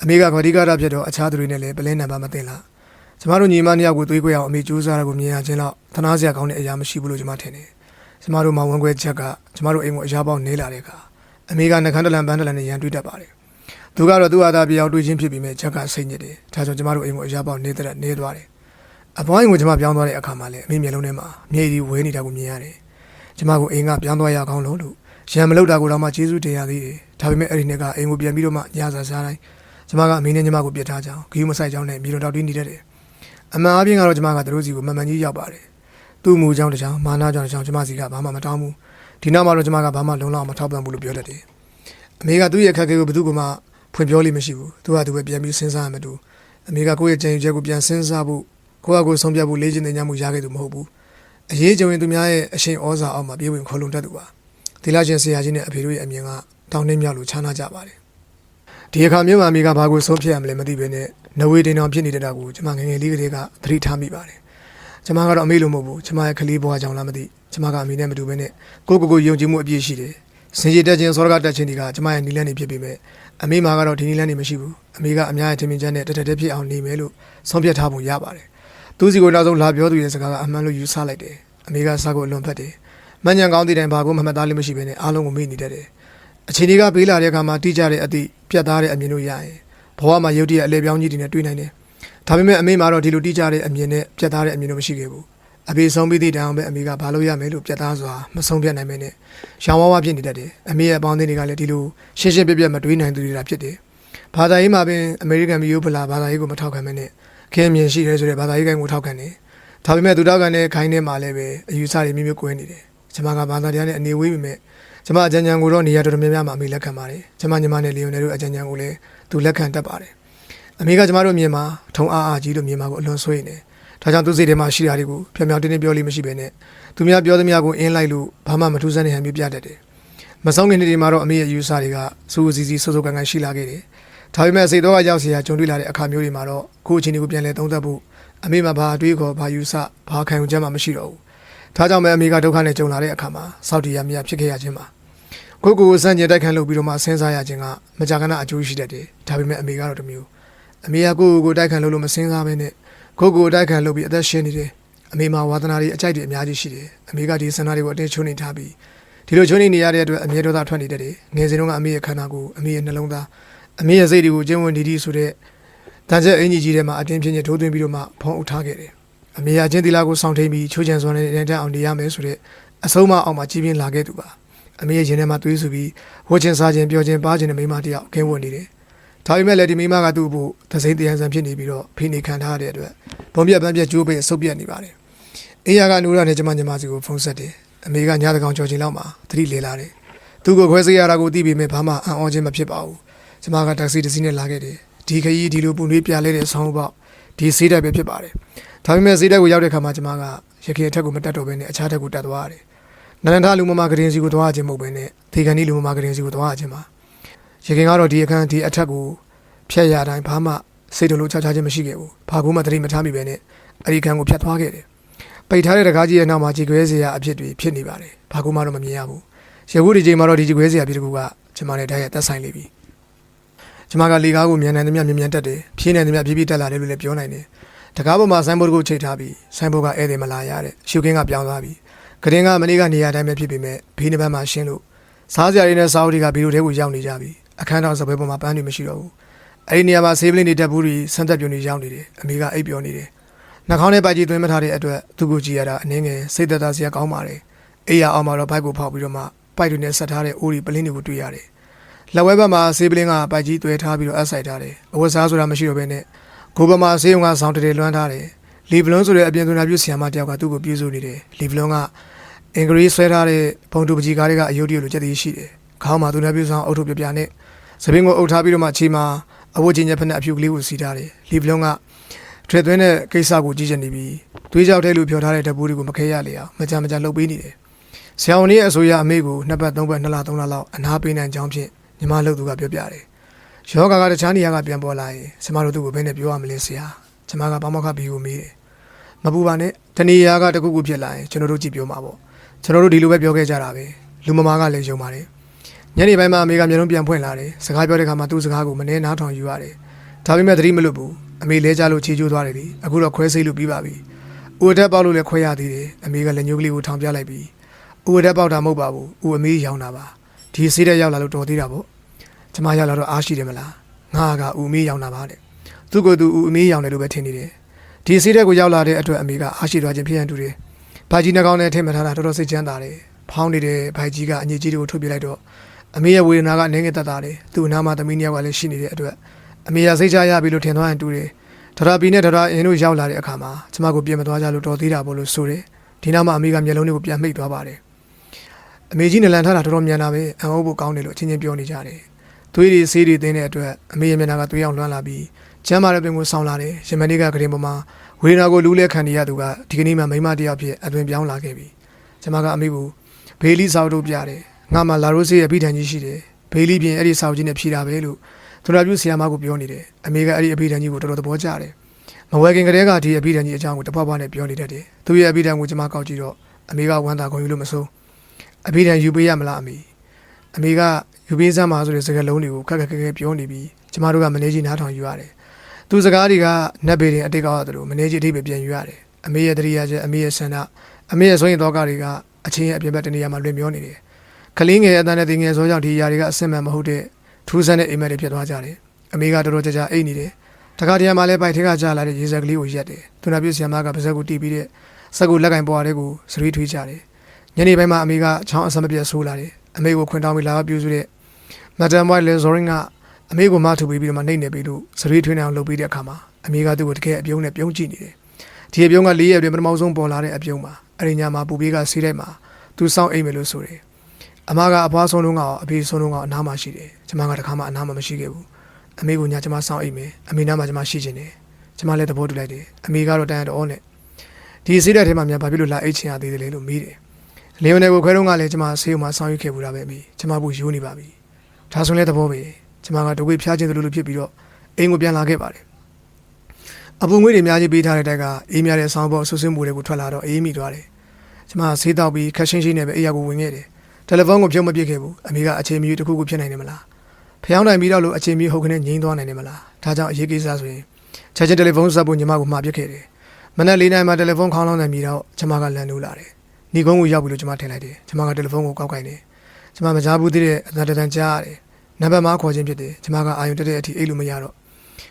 အမေကခရီးကားတာဖြစ်တော့အခြားသူတွေနဲ့လည်းပလင်းနံပါတ်မသိလားကျမတို့ညီမနှစ်ယောက်ကိုသွေးခွဲအောင်အမေကြိုးစားတာကိုမြင်ရခြင်းတော့သနာစရာကောင်းတဲ့အရာမရှိဘူးလို့ကျမထင်တယ်ကျမတို့မဝန်ခွဲချက်ကကျမတို့အိမ်ကိုအရာပေါင်းနေလာတဲ့အခါအမေကနှခမ်းတလန်ပန်းတလန်နဲ့ရန်တွေ့တတ်ပါတယ်သူကတော့သူ့အားသာပြောင်းတွေ့ချင်းဖြစ်ပြီးမဲ့ချက်ကစိတ်ညစ်တယ်ဒါဆိုကျမတို့အိမ်ကိုအရာပေါင်းနေတဲ့နေသွားတယ်အပွားအိမ်ကိုကျမပြောင်းသွားတဲ့အခါမှာလည်းအမေမျက်လုံးထဲမှာမြေကြီးဝဲနေတာကိုမြင်ရတယ်ကျမကိုအိမ်ကပြောင်းသွားရအောင်လို့ရံမလို့တာကိုတော့မှကျေးဇူးတင်ရသေးတယ်ဒါပေမဲ့အဲ့ဒီနေ့ကအိမ်ကိုပြန်ပြီးတော့မှညစာစားတိုင်းကျမကအမေနဲ့ညီမကိုပြစ်ထားကြအောင်ဂီယူမဆိုင်ကြောင်းနဲ့မြေတော်တောက်တီးနေတတ်တယ်အမှန်အပြင်ကတော့ကျမကသူတို့စီကိုမမှန်ကြီးရောက်ပါတယ်သူ့မူကြောင့်တကြောင်မာနာကြောင့်တကြောင်ကျမစီကဘာမှမတောင်းဘူးဒီနောက်မှာတော့ကျမကဘာမှလုံလောက်မထောက်ပံ့ဘူးလို့ပြောတတ်တယ်အမေကသူ့ရဲ့အခက်အခဲကိုဘယ်သူမှဖွင့်ပြောလိမ့်မရှိဘူးသူကသူပဲပြန်ပြီးစဉ်းစားရမယ်တူအမေကကိုယ့်ရဲ့ကြံရည်ချက်ကိုပြန်စဉ်းစားဖို့ကိုယ့်အကိုဆုံးဖြတ်ဖို့လေ့ကျင့်သင်ကြားမှုရခဲ့သူမဟုတ်ဘူးအရေးကြုံရင်သူများရဲ့အရှိန်ဩဇာအောက်မှာပြေးဝင်ခေါ်လုံတတ်သူပါဒီလာချင်းဆရာကြီးနဲ့အဖေတို့ရဲ့အမြင်ကတောင်းနှင်းမြောက်လို့ခြားနာကြပါတယ်ဒီအခါမျိုးမှာအမေကဘာကိုဆုံးဖြတ်ရမလဲမသိဘဲနဲ့နဝေတင်အောင်ဖြစ်နေတဲ့တာကိုကျွန်မငယ်ငယ်လေးကလေးကသတိထားမိပါတယ်ကျွန်မကတော့အမေလိုမဟုတ်ဘူးကျွန်မရဲ့ကလေးဘွားကြောင့်လားမသိကျွန်မကအမေနဲ့မတူဘဲနဲ့ကိုယုံကြည်မှုအပြည့်ရှိတယ်စင်ကြီးတက်ခြင်းစောရကတက်ခြင်းတွေကကျွန်မရဲ့နီလန်းနေဖြစ်ပေမဲ့အမေမှာကတော့ဒီနီလန်းနေမရှိဘူးအမေကအများရဲ့ထင်မြင်ချက်နဲ့တက်တက်ဖြစ်အောင်နေမယ်လို့ဆုံးဖြတ်ထားပုံရပါတယ်သူစီကိုနောက်ဆုံးလာပြောသူရဲ့စကားကအမှန်လို့ယူဆလိုက်တယ်အမေကစားကိုအလွန်ဖက်တယ်မညံကောင်းတဲ့တိုင်ဘာကိုမှမသားလို့မရှိဘဲနဲ့အားလုံးကိုမေ့နေတတ်တယ်အချိန်တွေကပေးလာတဲ့အခါမှာတိကျတဲ့အသည့်ပြတ်သားတဲ့အမြင်တို့ရရင်ဘဝမှာရုပ်တရက်အလဲပြောင်းကြီးတွေနဲ့တွေ့နိုင်တယ်ဒါပေမဲ့အမေမှာတော့ဒီလိုတိကျတဲ့အမြင်နဲ့ပြတ်သားတဲ့အမြင်တို့မရှိခဲ့ဘူးအဖေဆုံးပြီးတဲ့တိုင်အောင်ပဲအမေကဘာလို့ရမယ်လို့ပြတ်သားစွာမဆုံးဖြတ်နိုင်မဲနဲ့ရောင်ဝါးဝါဖြစ်နေတတ်တယ်အမေရဲ့အပေါင်းအသင်းတွေကလည်းဒီလိုရှင်းရှင်းပြပြမတွေးနိုင်သူတွေတာဖြစ်တယ်ဘာသာရေးမှာပင်အမေရိကန်မျိုးဗလာဘာသာရေးကိုမထောက်ခံမဲနဲ့ခင်မြင်ရှိတယ်ဆိုတဲ့ဘာသာရေးကိုထောက်ခံတယ်ဒါပေမဲ့သူတောက်ကန်တဲ့ခိုင်းထဲမှာလည်းပဲအယူဆတွေမျိုးကွဲနေတယ်ကျွန်မကဘာသာတရားနဲ့အနေဝေးပေမဲ့ကျွန်မအကြံဉာဏ်ကိုတော့နေရာတော်တော်များများမှာအမေလက်ခံပါတယ်ကျွန်မညီမနဲ့လီယိုနယ်တို့အကြံဉာဏ်ကိုလည်းသူလက်ခံတတ်ပါတယ်အမေကကျွန်မတို့မြင်မှာထုံအားအားကြီးလို့မြင်မှာကိုအလွန်ဆွေးနေဒါကြောင့်သူစိတ်ထဲမှာရှိတာတွေကိုဖြောင်ဖြောင်တင်းတင်းပြောလို့မရှိဘဲနဲ့သူများပြောသမျှကိုအင်းလိုက်လို့ဘာမှမထူးဆန်းတဲ့ဟန်မျိုးပြတတ်တယ်မဆောင်ခင်တွေမှာတော့အမေရဲ့ယူဆတွေကစူးစီးဆိုးကန်ကန်ရှိလာခဲ့တယ်ဒါပေမဲ့စိတ်တော့ရောက်เสียကြုံတွေ့လာတဲ့အခါမျိုးတွေမှာတော့ကိုယ့်အချင်းတွေကိုပြန်လဲသုံးသပ်ဖို့ အမေမှာဘာအတွေးခေါ်ဘာယူဆဘာခံယူချက်မှမရှိတော့ဘူးဒါကြောင့်ပဲအမေကဒုက္ခနဲ့ကြုံလာတဲ့အခါမှာစောက်တီရမြဖြစ်ခဲ့ရခြင်းပါကိုစံကျင်တိုက်ခံလုပ်ပြီးတော့မှစဉ်းစားရခြင်းကမကြာခဏအကျိုးရှိတတ်တယ်ဒါပေမဲ့အမေကတော့တမျိုးအမေကကိုတိုက်ခံလုပ်လို့မစဉ်းစားဘဲနဲ့ကိုတိုက်ခံလုပ်ပြီးအသက်ရှင်နေတယ်အမေမှာဝါသနာတွေအကြိုက်တွေအများကြီးရှိတယ်အမေကဒီဆန္ဒတွေကိုအတင်းချုံနေထားပြီးဒီလိုချုံနေရတဲ့အတွက်အမြဲတမ်းထွက်နေတတ်တယ်ငယ်စဉ်တုန်းကအမေရဲ့ခန္ဓာကိုယ်အမေရဲ့နှလုံးသားအမေရဲ့စိတ်တွေကိုကျင်းဝင်ဒီဆိုတဲ့တန်ချက်အင်ကြီးကြီးထဲမှာအတင်းပြင်းပြင်းထိုးသွင်းပြီးတော့မှဖုံးအုပ်ထားခဲ့တယ်အမေကအချင်းတီလာကိုစောင့်ထိန်ပြီးချိုးချံစွာနဲ့တန်းအောင်နေရမယ်ဆိုတဲ့အဆုံးမအောင်မှာကြီးပြင်းလာခဲ့သူပါအမေရဲ့ရင်ထဲမှာတွေးဆပြီးဝှချင်းစားခြင်းပြောခြင်းပါခြင်းနဲ့မိမတယောက်ခင်းဝင်နေတယ်ဒါပေမဲ့လည်းဒီမိမကသူ့ဖို့သစိမ့်တရားဆန်ဖြစ်နေပြီးတော့ဖိနေခံထားရတဲ့အတွက်ဘုံပြက်ပန်းပြက်ကျိုးပိတ်ဆုပ်ပြက်နေပါတယ်အေးရကနိုးရနဲ့ကျမညီမစီကိုဖုန်းဆက်တယ်အမေကညတကောင်ကြော်ချင်းလောက်မှာသတိလေလာတယ်သူ့ကိုခွဲစေးရတာကိုသိပြီးမှဘာမှအံ့ဩခြင်းမဖြစ်ပါဘူးကျမကတက္ကစီတစ်စီးနဲ့လာခဲ့တယ်ဒီခရီးဒီလိုပုံလေးပြလဲတဲ့ဆောင်းပေါက်ဒီစေးတက်ပဲဖြစ်ပါတယ်ဒါပေမဲ့စေးတက်ကိုရောက်တဲ့ခါမှာကျမကရခင်အထက်ကိုမတက်တော့ဘဲနဲ့အခြားထက်ကိုတက်သွားရတယ်နန္ဒလူမမကရင်စီကိုသွားခြင်းမဟုတ်ဘဲနဲ့ဒေဂန်ဒီလူမမကရင်စီကိုသွားခြင်းပါရခင်ကတော့ဒီအခန်းဒီအထက်ကိုဖြတ်ရတိုင်းဘာမှစိတ်တလို့ချာချာချင်းမရှိခဲ့ဘူးဘာကူမှသတိမထားမိပဲနဲ့အဲ့ဒီခန်းကိုဖြတ်သွားခဲ့တယ်ပိတ်ထားတဲ့တကားကြီးရဲ့နောက်မှာကြီးခွဲစရာအဖြစ်တွေဖြစ်နေပါတယ်ဘာကူမှတော့မမြင်ရဘူးရခုဒီချိန်မှာတော့ဒီကြီးခွဲစရာဖြစ်တကူကကျမနဲ့တိုက်ရိုက်သက်ဆိုင်နေပြီကျမကလေကားကိုမြန်နိုင်သမျှမြန်တက်တယ်ဖြင်းနိုင်သမျှဖြည်းတက်လာတယ်လို့လည်းပြောနိုင်တယ်တကားပေါ်မှာဆိုင်းဘုတ်ကိုချိတ်ထားပြီးဆိုင်းဘုတ်ကဧည့်သည်မလာရတဲ့ရှုခင်းကပြောင်းသွားပြီးကရင်ကမနေ့ကနေရာတိုင်းပဲဖြစ်ပေမဲ့ဘေးနှစ်ဘက်မှာရှင်းလို့စားစရာတွေနဲ့စားအုပ်တွေကဘီလိုတဲကိုရောက်နေကြပြီအခန်းတော်စပွဲပေါ်မှာပန်းတွေမရှိတော့ဘူးအဲ့ဒီနေရာမှာဆေးပလင်းတွေတက်ဘူးတွေဆန်းသက်ပြုံတွေရောက်နေတယ်အမေကအိပ်ပျော်နေတယ်နှာခေါင်းထဲပိုက်ကြီးသွင်းမထားတဲ့အတွက်သူ့ကိုကြည့်ရတာအနှင်းငယ်စိတ်သက်သာစရာကောင်းပါတယ်အေးရအောင်မှာတော့ဘိုက်ကိုဖောက်ပြီးတော့မှပိုက်တွေနဲ့ဆက်ထားတဲ့အိုးတွေပလင်းတွေကိုတွေ့ရတယ်လက်ဝဲဘက်မှာဆေးပလင်းကပိုက်ကြီးသွဲထားပြီးတော့အပ်ဆိုင်ထားတယ်အဝတ်စားဆိုတာမရှိတော့ဘဲနဲ့ကိုဘမှာဆေးရုံကဆောင်းတည်းလွှမ်းထားတယ်လီဗလွန်ဆိုတဲ့အပြင်သူနာပြုဆရာမတယောက်ကသူ့ကိုပြုစုနေတယ်လီဗလွန်ကအင်္ဂရိဆွဲထားတဲ့ဘုံတူပကြီးကားတွေကအယုဒ္ဓလိုချက်သေးရှိတယ်ခေါင်းမှာသူနာပြုဆောင်အုတ်ထုပြပြနဲ့သပင်းကိုအုပ်ထားပြီးတော့မှခြေမှာအဝတ်ချင်းညက်ဖက်နဲ့အဖြူကလေးကိုစီထားတယ်လီဗလွန်ကထွေသွင်းတဲ့ကိစ္စကိုကြည့်ချင်နေပြီးသွေးကြောက်တဲ့လူဖြောထားတဲ့ဓာတ်ပိုးတွေကိုမခဲရလေအောင်မကြမ်းလှုပ်ပေးနေတယ်ဆရာဝန်ရဲ့အဆိုအရအမေကို2ပတ်3ပတ်2လ3လလောက်အနာပေးနိုင်ကြောင်းဖြင့်ညီမလှုပ်သူကပြောပြတယ်ယောဂါကတခြားနေရာကပြန်ပေါ်လာရင်ကျမတို့သူ့ကိုဘယ်နဲ့ပြောရမလဲဆရာကျမကပေါမောက်ခဘီကိုမေးတယ်မပူပါနဲ့တဏီယာကတခုခုဖြစ်လာရင်ကျွန်တော်တို့ကြည့်ပြောမှာပေါ့ကျွန်တော်တို့ဒီလိုပဲပြောခဲ့ကြတာပဲလူမမားကလည်းယုံပါတယ်ညနေပိုင်းမှာအမေကမျက်လုံးပြန်ဖွင့်လာတယ်စကားပြောတဲ့ခါမှာသူ့စကားကိုမနှဲနားထောင်ယူရတယ်ဒါပေမဲ့သတိမလွတ်ဘူးအမေလဲကြလို့ခြေကျိုးသွားတယ်လေအခုတော့ခွဲစိတ်လို့ပြီးပါပြီဦးအတက်ပေါက်လို့လည်းခွဲရသေးတယ်အမေကလက်ညှိုးကလေးကိုထောင်ပြလိုက်ပြီးဦးအတက်ပေါက်တာမဟုတ်ပါဘူးဦးအမေရောင်းတာပါဒီစေးတဲ့ရောက်လာလို့တော်သေးတာပေါ့ကျမရောက်လာတော့အားရှိတယ်မလားငါကဦးအမေရောင်းတာပါတဲ့သူ့ကိုယ်သူဦးအမေရောင်းတယ်လို့ပဲထင်နေတယ်ဒီစေးတဲ့ကိုရောက်လာတဲ့အတွက်အမေကအားရှိသွားခြင်းဖြစ်ရန်တူတယ်ဘိုက်ကြီးနှကောင်နဲ့ထိမ့်မထားတာတော်တော်စိတ်ချမ်းသာတယ်ဖောင်းနေတဲ့ဘိုက်ကြီးကအညစ်အကြေးတွေကိုထုတ်ပြလိုက်တော့အမေရဲ့ဝေဒနာကနေငယ်သက်သာတယ်သူ့အနားမှာသမီးနှစ်ယောက်ကလည်းရှိနေတဲ့အတွက်အမေရစိတ်ချရပြီလို့ထင်သွားရင်တူတယ်ဒေါ်လာပီနဲ့ဒေါ်လာအင်းတို့ရောက်လာတဲ့အခါမှာကျမကိုပြင်မသွားကြလို့တော်သေးတာပေါ့လို့ဆိုတယ်ဒီနောက်မှာအမေကမျက်လုံးတွေကိုပြန်မှိတ်သွားပါတယ်အမေကြီးနလန်ထားတာတော်တော်မြန်တာပဲအံ့ဩဖို့ကောင်းတယ်လို့အချင်းချင်းပြောနေကြတယ်သွေးတွေဆေးတွေတင်းတဲ့အတွက်အမေရဲ့မျက်နှာကသွေးအောင်လွှမ်းလာပြီးကျမ်းမာတဲ့ပင်ကိုဆောင်းလာတယ်ရမနေ့ကကရင်ပေါ်မှာဝေဒနာကိုလူးလဲခံနေရသူကဒီကနေ့မှမိမတယောက်ဖြစ်အသွင်ပြောင်းလာခဲ့ပြီကျမကအမေကိုဘေးလီစာအုပ်တို့ပြတယ်ငါမှလာရိုးဆေးရဲ့အပိဓာန်ကြီးရှိတယ်ဘေးလီပြင်အဲ့ဒီစာအုပ်ကြီးနဲ့ဖြေတာပဲလို့သူနာပြုဆရာမကိုပြောနေတယ်အမေကအဲ့ဒီအပိဓာန်ကြီးကိုတော်တော်သဘောကျတယ်မဝဲခင်ကတည်းကဒီအပိဓာန်ကြီးအကြောင်းကိုတပွားပွားနဲ့ပြောနေတတ်တယ်သူရဲ့အပိဓာန်ကိုကျမကောက်ကြည့်တော့အမေကဝမ်းသာကုန်ယူလို့မစိုးအပိဓာန်ယူပေးရမလားအမေကယူပေးစမ်းပါဆိုတဲ့စကားလုံးတွေကိုခက်ခက်ပြောနေပြီးကျမတို့ကမနေကြီးနားထောင်ယူရတယ်သူစကားတွေကနတ်ပေတင်အတိတ်ကောက်ရတယ်လို့မနေကြီးအထိပ်ပဲပြန်ယူရတယ်အမေရဲ့တရိယာချက်အမေရဲ့ဆန္ဒအမေရဲ့ဆိုရင်တော့ကတွေကအချင်းရဲ့အပြင်ဘက်တနေရာမှာလွင်မျောနေတယ်ခလင်းငယ်အတန်းနဲ့တင်ငယ်ဆိုကြောင့်ဒီຢာတွေကအဆင်မှန်မဟုတ်တဲ့ထူးဆန်းတဲ့အိမ်မက်တွေဖြစ်သွားကြတယ်အမေကတော်တော်ကြာကြာအိတ်နေတယ်တခါတည်းမှာလည်းပိုက်ထဲကကြားလာတဲ့ရေစက်ကလေးကိုရက်တယ်သူနာပြည့်ဆရာမကပါဇက်ကိုတီးပြီးတဲ့စက်ကိုလက်ကင်ပွားတဲ့ကိုစရီးထွေးကြတယ်ညနေပိုင်းမှာအမေကချောင်းအဆမပြတ်ဆိုးလာတယ်အမေကိုခွင်တောင်းပြီးလာပြုစုတဲ့မက်ဒမ်ဝိုင်လင်ဇော်ရင်ကအမေကိုမထုတ်ပြီးတော့မှနှိမ့်နေပြီးလို့စရီးထွေးနေအောင်လုပ်ပြီးတဲ့အခါမှာအမေကသူ့ကိုတကယ်အပြုံးနဲ့ပြုံးကြည့်နေတယ်ဒီအပြုံးက4ရက်အတွင်းပထမဆုံးပေါ်လာတဲ့အပြုံးပါအဲ့ဒီညမှာပူပြေးကဆေးတိုက်မှာသူစောင့်အိမ်မယ်လို့ဆိုတယ်အမကအဖွားဆုံးလုံးကအဖေဆုံးလုံးကအနားမှာရှိတယ်ကျမကတခါမှအနားမှာမရှိခဲ့ဘူးအမေကညကျမစောင့်အိမ်မယ်အမေနားမှာကျမရှိခြင်းတယ်ကျမလည်းသဘောတူလိုက်တယ်အမေကတော့တန်ရတော့နဲ့ဒီဆေးတိုက်ထဲမှာမြန်ဘာဖြစ်လို့လာအိတ်ချင်ရသေးတယ်လဲလို့မေးတယ်လေယွန်နယ်ကိုခွဲတော့ကလည်းကျမဆေးရုံမှာစောင့်ရခဲ့ဘူးတာပဲအမေကျမဘူးယူနေပါပြီဒါဆိုလည်းသဘောပဲကျမကဒုက္ခဖျားခြင်းတို့လိုဖြစ်ပြီးတော့အိမ်ကိုပြန်လာခဲ့ပါတယ် အပူငွေတွေအများကြီးပေးထားတဲ့တက်ကအေးမြတဲ့ဆောင်းပေါ်ဆူဆင်းမှုတွေကိုထွက်လာတော့အေးမိသွားတယ်ကျွန်မဆေးတောက်ပြီးခက်ရှင်းရှင်းနဲ့ပဲအိယာကိုဝင်ခဲ့တယ်တယ်လီဖုန်းကိုဖြုတ်မပစ်ခဲ့ဘူးအမေကအချိန်မီတစ်ခုခုဖြစ်နိုင်တယ်မလားဖျောင်းတိုင်ပြီးတော့လို့အချိန်မီဟုတ်ကနေငိမ့်သွားနိုင်တယ်မလားဒါကြောင့်အရေးကိစ္စဆိုရင်ချက်ချင်းတယ်လီဖုန်းဆက်ဖို့ညီမကိုမှာပစ်ခဲ့တယ်မနက်၄နာရီမှာတယ်လီဖုန်းခေါင်းလောင်းနေပြီးတော့ကျွန်မကလန်နိုးလာတယ်ညီကုန်းကိုရောက်ပြီလို့ကျွန်မထင်လိုက်တယ်ကျွန်မကတယ်လီဖုန်းကိုကောက်ကင်တယ်ကျွန်မမကြားဘူးသေးတဲ့အသံတန်ကြားရတယ်နံပါတ်မှာခေါ်ခြင်းဖြစ်တယ်ကျွန်မကအာယုံတက်တဲ့အထိအိတ်လို့မရတော့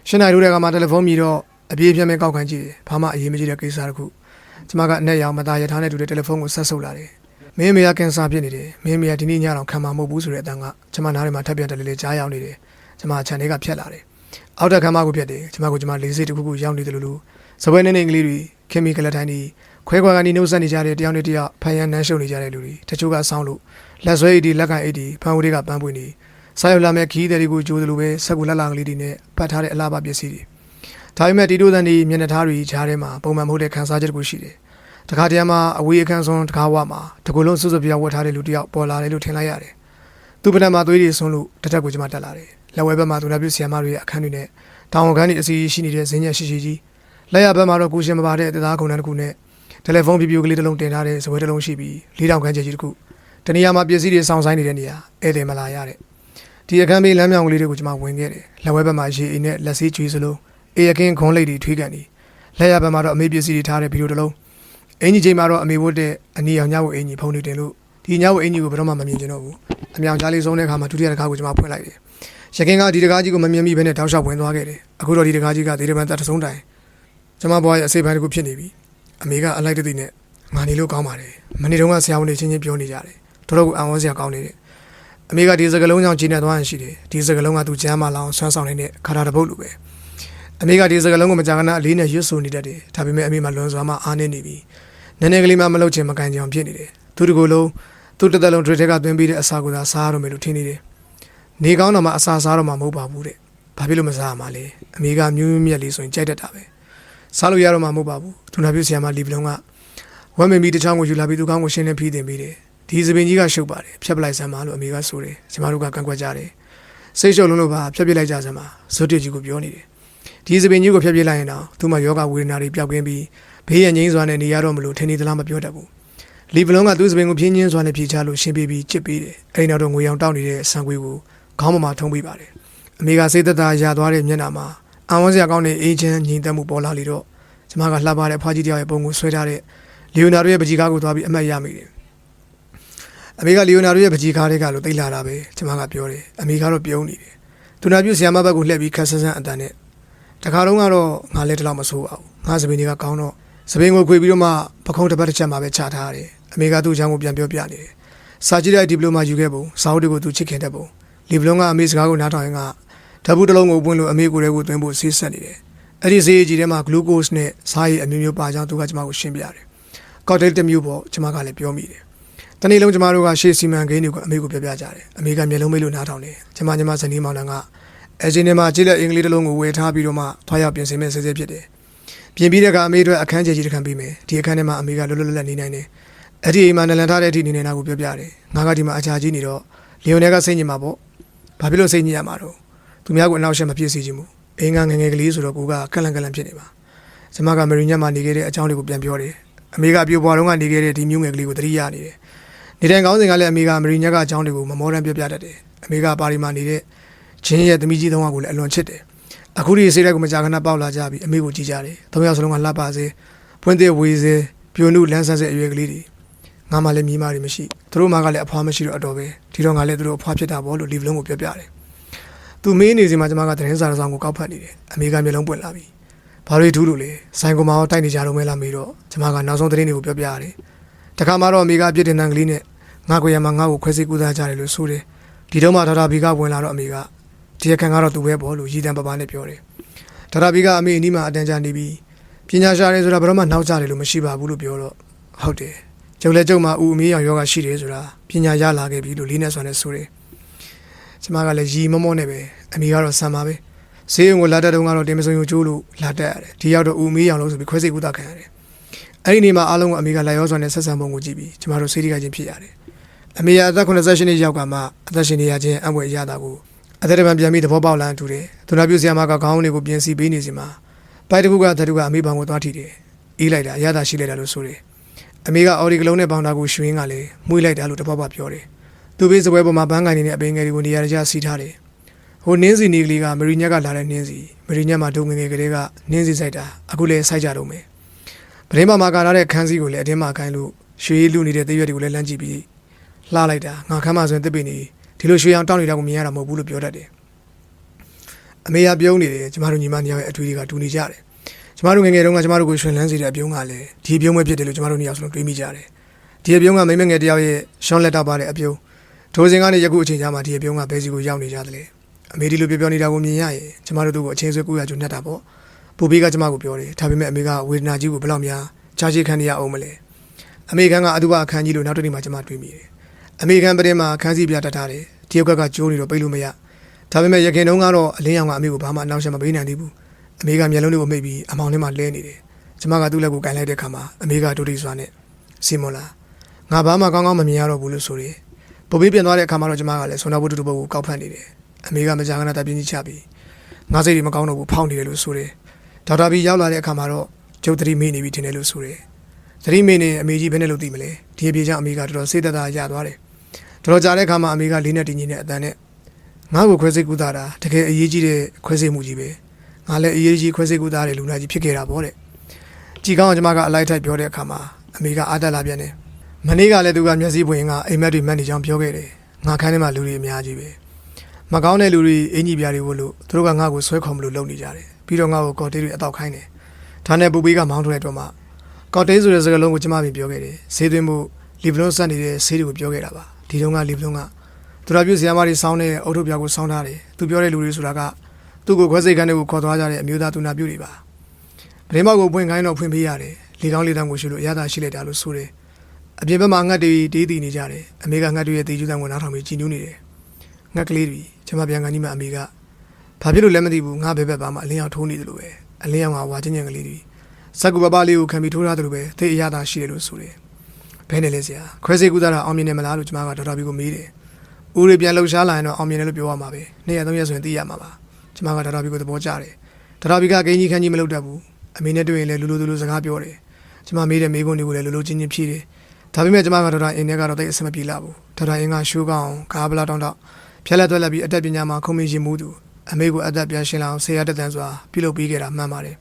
ရှင်းနိုင်လို့တဲ့ကမှတယ်လီဖုန်းမြည်တော့အပြေးပြတ်မဲ့ကောက်ခိုင်းကြည့်တယ်ဘာမှအရေးမကြီးတဲ့ကိစ္စတခုကျွန်မကအနက်ရောင်မသားရထားနဲ့တူတဲ့တယ်လီဖုန်းကိုဆက်ဆုပ်လာတယ်မင်းမေကကင်ဆာဖြစ်နေတယ်မင်းမေကဒီနေ့ညတော့ခံမှာမဟုတ်ဘူးဆိုတဲ့အတန်ကကျွန်မနားထဲမှာထပ်ပြန်တယ်လေကြားရောက်နေတယ်ကျွန်မခြံထဲကဖြတ်လာတယ်အောက်တက်ခမ်းမကိုဖြတ်တယ်ကျွန်မလေးစိတ်တစ်ခုခုရောက်နေတယ်လို့စပွဲနေနေကလေးတွေခင်မီကလထိုင်းတွေခွဲခွာကနေနှုတ်ဆက်နေကြတဲ့တယောက်နဲ့တယောက်ဖန်ရန်နှမ်းရှုံနေကြတဲ့လူတွေတချို့ကဆောင်းလို့လက်ဆွဲအိတ်ဒီလက်ကန်အိတ်ဒီဖန်ဝတွေကပန်းပွင့်နေစားရောက်လာမဲ့ခီးတွေကိုကြိုးတယ်လို့ပဲဆက်ကူလက်လာကလေးတွေနဲ့ပတ်ထားတဲ့အလားပါပစ္စည်းတွေဒါပေမဲ့တီတိုးတန်ဒီမျက်နှာထားတွေကြားထဲမှာပုံမှန်မဟုတ်တဲ့ခန်းစားချက်တစ်ခုရှိတယ်တခါတည်းမှာအဝေးအခန်းဆုံးတကားဝမှာတကူလုံးစွစွပြောင်းဝတ်ထားတဲ့လူတယောက်ပေါ်လာတယ်လို့ထင်လိုက်ရတယ်သူ့ပထမသွေးတွေဆွလို့တက်တက်ကိုကျွန်မတက်လာတယ်လက်ဝဲဘက်မှာသူနာပြုဆီယမတွေရဲ့အခန်းတွေနဲ့တောင်ဝခန်းတွေအစီရှိနေတဲ့ဇင်းရက်ရှိရှိကြီးလက်ရဘက်မှာတော့ကိုရှင်မပါတဲ့အသားခုံတန်းတစ်ခုနဲ့တယ်လီဖုန်းပြပြကလေးတစ်လုံးတင်ထားတဲ့ဇပွဲတစ်လုံးရှိပြီး4000ခန်းကျကြီးတစ်ခုတနေရာမှာပစ္စည်းတွေစောင့်ဆိုင်နေတဲ့နေရာဧည့်သည်မလာရတဲ့ဒီအခန်းဘေးလမ်းမြောင်ကလေးတွေကိုကျွန်မဝင်ခဲ့တယ်လက်ဝဲဘက်မှာရေအိမ်နဲ့လက်ဆေးကျွေးစလုံးအေးအခင်းခွန်လိတ်တွေထွေးကန်နေလက်ရဘက်မှာတော့အမေပစ္စည်းတွေထားတဲ့ဗီဒီယိုတစ်လုံးအင်ကြီးချိန်မှာတော့အမေဝတ်တဲ့အနီရောင်ညဝတ်အင်ကြီးဖုန်းတွေတင်လို့ဒီညဝတ်အင်ကြီးကိုဘယ်တော့မှမမြင်ချင်တော့ဘူးအမြောင်ကြားလေးဆုံးတဲ့အခါမှာဒုတိယတစ်ခါကိုကျွန်မဖွင့်လိုက်တယ်ရခင်ကဒီတကားကြီးကိုမမြင်မိဘဲနဲ့တောက်လျှောက်ဝင်သွားခဲ့တယ်အခုတော့ဒီတကားကြီးကဒေရဘန်တက်တဆုံးတိုင်ကျွန်မဘွားရဲ့အစိပ်ပိုင်းတစ်ခုဖြစ်နေပြီအမေကအလိုက်တသိနဲ့ငါနေလို့ကောင်းပါတယ်မနေ့တုန်းကဆရာဝန်တွေချင်းချင်းပြောနေကြတယ်တော်တော်ကိုအံ့ဩစရာကောင်းနေတယ်အမေကဒီစကလုံးကြောင့်ဂျင်းနဲ့သွားရင်ရှိတယ်ဒီစကလုံးကသူကျမ်းမာလောင်ဆွမ်းဆောင်နေတဲ့ခါတာတပုတ်လိုပဲအမေကဒီစကလုံးကိုမကြာခဏအလေးနဲ့ရွတ်ဆိုနေတတ်တယ်ဒါပေမဲ့အမေမှလွန်စွာမှအားနေနေပြီနည်းနည်းကလေးမှမလုပ်ချင်မကန်ကြအောင်ဖြစ်နေတယ်သူတကူလုံးသူတစ်သက်လုံးဒရစ်ထက်ကသွင်းပြီးတဲ့အစာကိုသာစားရတော့မယ်လို့ထင်နေတယ်နေကောင်းတော့မှအစာစားတော့မှမဟုတ်ပါဘူးတဲ့ဘာဖြစ်လို့မစားရမှာလဲအမေကမြူးမြက်လေးဆိုရင်ကြိုက်တတ်တာပဲစားလို့ရတော့မှမဟုတ်ပါဘူးသူနာပြုဆရာမလီပလုံးကဝမ်းမင်ပြီးတချောင်းကိုယူလာပြီးသူကောင်းကိုရှင်းလင်းပြီးတင်ပေးတယ်ဒီစပင်ကြီးကရှုပ်ပါတယ်ဖြတ်ပလိုက်စမ်းပါလို့အမေကဆိုတယ်ကျမတို့ကကန့်ကွက်ကြတယ်စိတ်ရှုပ်လုံးလို့ပါဖြတ်ပြလိုက်ကြစမ်းပါဇွတ်တကြီးကိုပြောနေတယ်ဒီစပင်ကြီးကိုဖြတ်ပြလိုက်ရင်တော့သူ့မှာယောဂဝေဒနာတွေပျောက်ကင်းပြီးဘေးရန်ငိမ့်စွာနဲ့နေရတော့မလို့ထင်နေသလားမပြောတတ်ဘူးလီပလုံးကသူ့စပင်ကိုဖြင်းချင်းစွာနဲ့ဖြေချလို့ရှင်းပြပြီးချစ်ပေးတယ်အဲဒီနောက်တော့ငွေရောင်တောက်နေတဲ့ဆံခွေကိုခေါင်းပေါ်မှာထုံးပေးပါတယ်အမေကစိတ်သက်သာရသွားတဲ့မျက်နှာမှာအံဝန်းစရာကောင်းတဲ့အေးချမ်းငြိမ်သက်မှုပေါ်လာလေတော့ကျမကလှပတဲ့ဖွားကြီးတယောက်ရဲ့ပုံကိုဆွဲထားတဲ့လီယိုနာဒိုရဲ့ပကြီးကားကိုသွားပြီးအမှတ်ရမိတယ်အမေကလီယိုနာဒိုရဲ့ပကြီးကားတွေကလို့သိလာတာပဲကျမကပြောတယ်အမေကတော့ပြုံးနေတယ်သူနာပြုဆရာမဘက်ကိုလှည့်ပြီးခက်ဆန်းဆန်းအတန်နဲ့တခါတော့ကတော့ငါလည်းတလောက်မဆိုးပါဘူးငါစပင်တွေကကောင်းတော့စပင်ကိုခွေပြီးတော့မှပခုံးတစ်ပတ်တစ်ချက်မှပဲချထားရတယ်အမေကသူ့အကြောင်းကိုပြန်ပြောပြနေတယ်စာကြည့်တဲ့ဒီပလိုမာယူခဲ့ပုံစာအုပ်တွေကိုသူချစ်ခင်တဲ့ပုံလီဘလုံးကအမေစကားကိုနားထောင်ရင်ကဓာတ်ဘူးတစ်လုံးကိုပွင့်လို့အမေကိုယ်တွေကိုသွင်းဖို့ဆေးဆက်နေတယ်အဲ့ဒီဆေးကြီးထဲမှာဂလူးကို့စ်နဲ့စားရည်အမျိုးမျိုးပါကြောင်းသူကကျမကိုရှင်းပြတယ်ကောက်တယ်တစ်မျိုးပေါ့ကျမကလည်းပြောမိတယ်တနေ့လုံးကျမတို့ကရှေ့စီမံကိန်းတွေကိုအမေကိုပြောပြကြတယ်အမေကမျက်လုံးမိတ်လို့နားထောင်တယ်ကျမဇနီးမောင်နှံကအဂျင်ထဲမှာကြည့်လက်အင်္ဂလိပ်တစ်လုံးကိုဝယ်ထားပြီးတော့မှထွားရောက်ပြင်ဆင်မဲ့ဆေးဖြစ်တယ်ပြင်ပြီးတဲ့ကအမေတို့အခန်းကျယ်ကြီးတစ်ခန်းပြီးမယ်ဒီအခန်းထဲမှာအမေကလွတ်လွတ်လပ်လပ်နေနိုင်တယ်အဲ့ဒီအိမ်မှာနလန်ထားတဲ့အထိနေနေတာကိုပြောပြတယ်ငါကဒီမှာအချာကြီးနေတော့လီယိုနယ်ကစိတ်ညစ်မှာပေါ့ဘာဖြစ်လို့စိတ်ညစ်ရမှာတော့သူများကိုအနောက်ရှက်မဖြစ်စေချင်ဘူးအင်းငယ်ငယ်ကလေးဆိုတော့ကိုကကလန်ဖြစ်နေပါကျမကမရီညက်မှာနေခဲ့တဲ့အကြောင်းလေးကိုပြန်ပြောတယ်အမေကပြိုပွားတော့ကနေခဲ့တဲ့ဒီမျိုးငယ်ကလေးကိုသတိရနေတယ်နေတိုင်းကောင်းစဉ်ကလည်းအမေကမရီညက်ကအကြောင်းလေးကိုမမောတမ်းပြောပြတတ်တယ်အမေကပါရီမှာနေတဲ့ချင်းရဲ့သမီးကြီးသုံးယောက်ကိုလည်းအလွန်ချစ်တယ်အခုဒီစိတ်ဓာတ်ကိုမကြာခဏပေါက်လာကြပြီးအမေကိုကြည့်ကြတယ်သုံးယောက်စလုံးကလှပစေဖွင့်သေးဝေစေပြိုနုလန်းဆန်းစေအရွယ်ကလေးတွေငါမှလည်းမိမတွေမရှိသူတို့မှကလည်းအဖွားမရှိတော့အတော်ပဲဒီတော့ငါလည်းသူတို့အဖွားဖြစ်တာပေါ့လို့လီဗလုံးကိုပြောပြတယ်သူမင်းနေစီမှာကျမကသတင်းစာဆောင်ကိုကောက်ဖတ်နေတယ်အမေကမျက်လုံးပွင့်လာပြီဘာတွေထူးလို့လဲဆိုင်ကိုမအောင်တိုက်နေကြတော့မဲလားမေးတော့ကျမကနောက်ဆုံးသတင်းတွေကိုပြောပြရတယ်တခါမှတော့အမေကအပြစ်တင်တန်ကလေးနဲ့ငါကိုရမှာငါ့ကိုခွဲစိတ်ကူးသားကြတယ်လို့ဆိုတယ်ဒီတော့မှဒေါက်တာဘီကဝင်လာတော့အမေကဒီအခန်းကတော့သူပဲပေါ့လို့ရည်တံပပနဲ့ပြောတယ်ဒေါက်တာဘီကအမေအနီးမှာအတန်းချနေပြီးပညာရှာတယ်ဆိုတာဘယ်တော့မှနောက်ကျတယ်လို့မရှိပါဘူးလို့ပြောတော့ဟုတ်တယ်ကျုပ်လည်းကျုပ်မှာဦးအမေရောင်ယောဂရှိတယ်ဆိုတာပညာရလာခဲ့ပြီလို့လေးနဲ့ဆိုနေဆိုတယ်ကျမကလည်းရီမောမောနဲ့ပဲအမေကတော့ဆံပါပဲဈေးရုံကိုလာတဲ့တုန်းကတော့တင်မစုံရုံကျိုးလို့လာတက်ရတယ်ဒီရောက်တော့ဦးအမေရောင်လို့ဆိုပြီးခွဲစိတ်ကူးတာခံရတယ်အဲ့ဒီနေ့မှာအားလုံးကအမေကလာရောစွာနဲ့ဆက်ဆံပုံကိုကြည့်ပြီးကျမတို့စိတ်ထိခိုက်ခြင်းဖြစ်ရတယ်အမေကအသက်88နှစ်ရောက်ကမှအသက်ရှင်နေရခြင်းအံ့ဖွယ်ရတာကိုအသက်တပံပြန်ပြီးသဘောပေါက်လာတူတယ်သူနာပြုဆရာမကခေါင်းလေးကိုပြင်စီပေးနေစီမှာပ ပိုက်တကူကတတူကအမေဘောင်ကိုသွားထိတယ်အေးလိုက်တာရတာရှိလိုက်တာလို့ဆိုတယ်အမေကအော်ဒီကလုံးနဲ့ပေါင်တာကိုရွှင်းကလည်းမှုလိုက်တာလို့တပေါက်ပေါက်ပြောတယ်သူဘေးစပွဲပေါ်မှာဘန်းကန်နေတဲ့အပင်ငယ်တွေကိုနေရာကျစီထားတယ်ဟိုနင်းစီနေကလေးကမရီညက်ကလာတဲ့နင်းစီမရီညက်မှာဒုံငယ်ငယ်ကလေးကနင်းစီဆိုင်တာအခုလည်းစိုက်ကြတော့မယ်ပရင်းမှာကာလာတဲ့ခန်းစီကိုလည်းအတင်းမှာခိုင်းလို့ရွှေလူနေတဲ့သေးရွက်တွေကိုလည်းလမ်းကြည့်ပြီးလှလိုက်တာငါခမ်းမဆိုရင်တစ်ပင်နေဒီလိုရွှေအောင်တောင်းနေတာကိုမြင်ရတာမဟုတ်ဘူးလို့ပြောတတ်တယ်အမေကပြုံးနေတယ်ကျမတို့ညီမနှစ်ယောက်ရဲ့အထွေတွေကတူနေကြတယ်ကျမတို့ငယ်ငယ်တုန်းကကျမတို့ကိုရွှင်လန်းစေတဲ့အပြုံးကလည်းဒီအပြုံးပဲဖြစ်တယ်လို့ကျမတို့နှစ်ယောက်စလုံးတွေးမိကြတယ်ဒီအပြုံးကမိမငယ်တယောက်ရဲ့ရှွန်လက်တော့ပါတဲ့အပြုံးထိုစဉ်ကနေယခုအချိန်ကြာမှဒီအပြုံးကဘဲစီကိုရောက်နေကြတယ်အမေဒီလိုပြောနေတာကိုမြင်ရရင်ကျမတို့တို့ကိုအချင်းဆွဲ900ကျော်နှက်တာပေါ့ပူပေးကကျမကိုပြောတယ်ဒါပေမဲ့အမေကဝေဒနာကြီးကိုဘယ်လောက်များကြားရှိခံနေရအောင်မလဲအမေကအတူပါအခန်းကြီးလို့နောက်တစ်နေ့မှကျမတွေးမိတယ်အမေကန်ပရင်မှာအခန်းစီပြတတ်ထားတယ်တရုတ်ကကျိုးနေတော့ပိတ်လို့မရဒါပေမဲ့ရခင်တုန်းကတော့အလင်းရောင်ကအမေကိုဘာမှအနောက်ရှက်မပေးနိုင်သေးဘူးအမေကမျက်လုံးတွေကိုမိတ်ပြီးအမောင်ထဲမှာလဲနေတယ်ကျမကသူ့လက်ကိုကင်လိုက်တဲ့အခါမှာအမေကဒုတိယစွာနဲ့စီမွန်လာငါဘာမှကောင်းကောင်းမမြင်ရတော့ဘူးလို့ဆိုတယ်ပုံပေးပြန်သွားတဲ့အခါမှာတော့ကျမကလည်းဆွမ်းတော်ဘုတ်တူဘုတ်ကိုကောက်ဖက်နေတယ်အမေကမကြာခဏတပ်ပြင်းကြီးချပြီးငါစိတ်တွေမကောင်းတော့ဘူးဖောက်နေတယ်လို့ဆိုတယ်ဒေါက်တာဘီရောက်လာတဲ့အခါမှာတော့ကျုပ်သတိမေ့နေပြီထင်တယ်လို့ဆိုတယ်သတိမေ့နေအမေကြီးဘယ်နဲ့လို့သိမလဲဒီအပြေကြောင့်အမေကတော်တော်စိတ်သက်သာရသွားတယ်တော်တော်ကြာတဲ့အခါမှာအမေကလေးနဲ့တင်းကြီးနဲ့အတန်နဲ့ငါ့ကိုခွဲစိတ်ကူတာတာတကယ်အရေးကြီးတဲ့ခွဲစိတ်မှုကြီးပဲငါလည်းအရေးကြီးခွဲစိတ်ကူတာတဲ့လူနာကြီးဖြစ်ခဲ့တာပေါ့တဲ့ကြည်ကောင်းကကျမကအလိုက်ထိုက်ပြောတဲ့အခါမှာအမေကအားတက်လာပြန်တယ်မနေ့ကလည်းသူကမျက်စိပွင့်ကအိမ်မက်တွေမှတ်နေကြောင်းပြောခဲ့တယ်ငါခန်းထဲမှာလူတွေအများကြီးပဲမကောင်းတဲ့လူတွေအင်ကြီးပြားတွေဝလို့သူတို့ကငါ့ကိုဆွဲခေါ်မလို့လုပ်နေကြတယ်ပြီးတော့ငါ့ကိုကော်တေးတွေအတော့ခိုင်းတယ်ဒါနဲ့ပူပေးကမောင်းထွက်လိုက်တော့မှကော်တေးဆိုတဲ့စကားလုံးကိုကျမပြင်ပြောခဲ့တယ်ဈေးသွင်းမှုလီဘလုံးဆက်နေတဲ့ဈေးတွေကိုပြောခဲ့တာပါဒီတုန်းကလီဘလုံးကသူတော်ပြုဆရာမတွေစောင်းတဲ့အုတ်ထုတ်ပြားကိုစောင်းထားတယ်သူပြောတဲ့လူတွေဆိုတာကသူ့ကိုခွဲစိတ်ခန်းတွေကိုခေါ်သွားကြတဲ့အမျိုးသားသူနာပြုတွေပါပရင်းမောက်ကိုဖွင့်ခိုင်းတော့ဖွင့်ပေးရတယ်လေကောင်းလေတန်းကိုရှိလို့အရသာရှိလိုက်တာလို့ဆိုတယ်အပြင်ဘက်မှာငှက်တွေတေးတည်နေကြတယ်အမေကငှက်တွေရဲ့တေးကျူးတန်းကိုနားထောင်ပြီးကြည်နူးနေတယ်ငှက်ကလေးတွေကျမပြန်ကန်ကြီးမှအမေကဘာဖြစ်လို့လဲမသိဘူးငါဘဲဘက်ပါမှအလင်းအောင်ထိုးနေတယ်လို့ပဲအလင်းအောင်ကဝါချင်းချင်းကလေးတွေစက်ကူပပလေးကိုခံပြီးထိုးထားတယ်လို့ပဲသိအရသာရှိတယ်လို့ဆိုတယ်ဘယ်နဲ့လဲဆရာခွဲစိတ်ကူတာအောင်မြင်တယ်မလားလို့ကျမကဒေါက်တာဘီကိုမေးတယ်ဦးတွေပြန်လှုပ်ရှားလာရင်တော့အောင်မြင်တယ်လို့ပြောရမှာပဲ2ရက်3ရက်ဆိုရင်သိရမှာပါကျမကဒေါက်တာဘီကိုသဘောကျတယ်ဒေါက်တာဘီကဂိမ်းကြီးခန်းကြီးမလုပ်တတ်ဘူးအမေနဲ့တွေ့ရင်လည်းလူလူစကားပြောတယ်ကျမမေးတဲ့မေးခွန်းတွေကိုလည်းလူချင်းချင်းဖြေတယ်ဒါပေမဲ့ကျမကဒေါက်တာအင်းနဲ့ကတော့တိတ်အဆင်မပြေလာဘူးဒေါက်တာအင်းကရှိုးကောင်းကားဗလာတောင်းတော့ဖြက်လက်သွက်လက်ပြီးအတက်ပညာမှာခုံမင်းရှင်မှုသူအမေကိုအသက်ပြန်ရှင်းလာအောင်ဆရာတက်တန်းစွာပြုလုပ်ပေးခဲ့တာမှန်ပါတယ်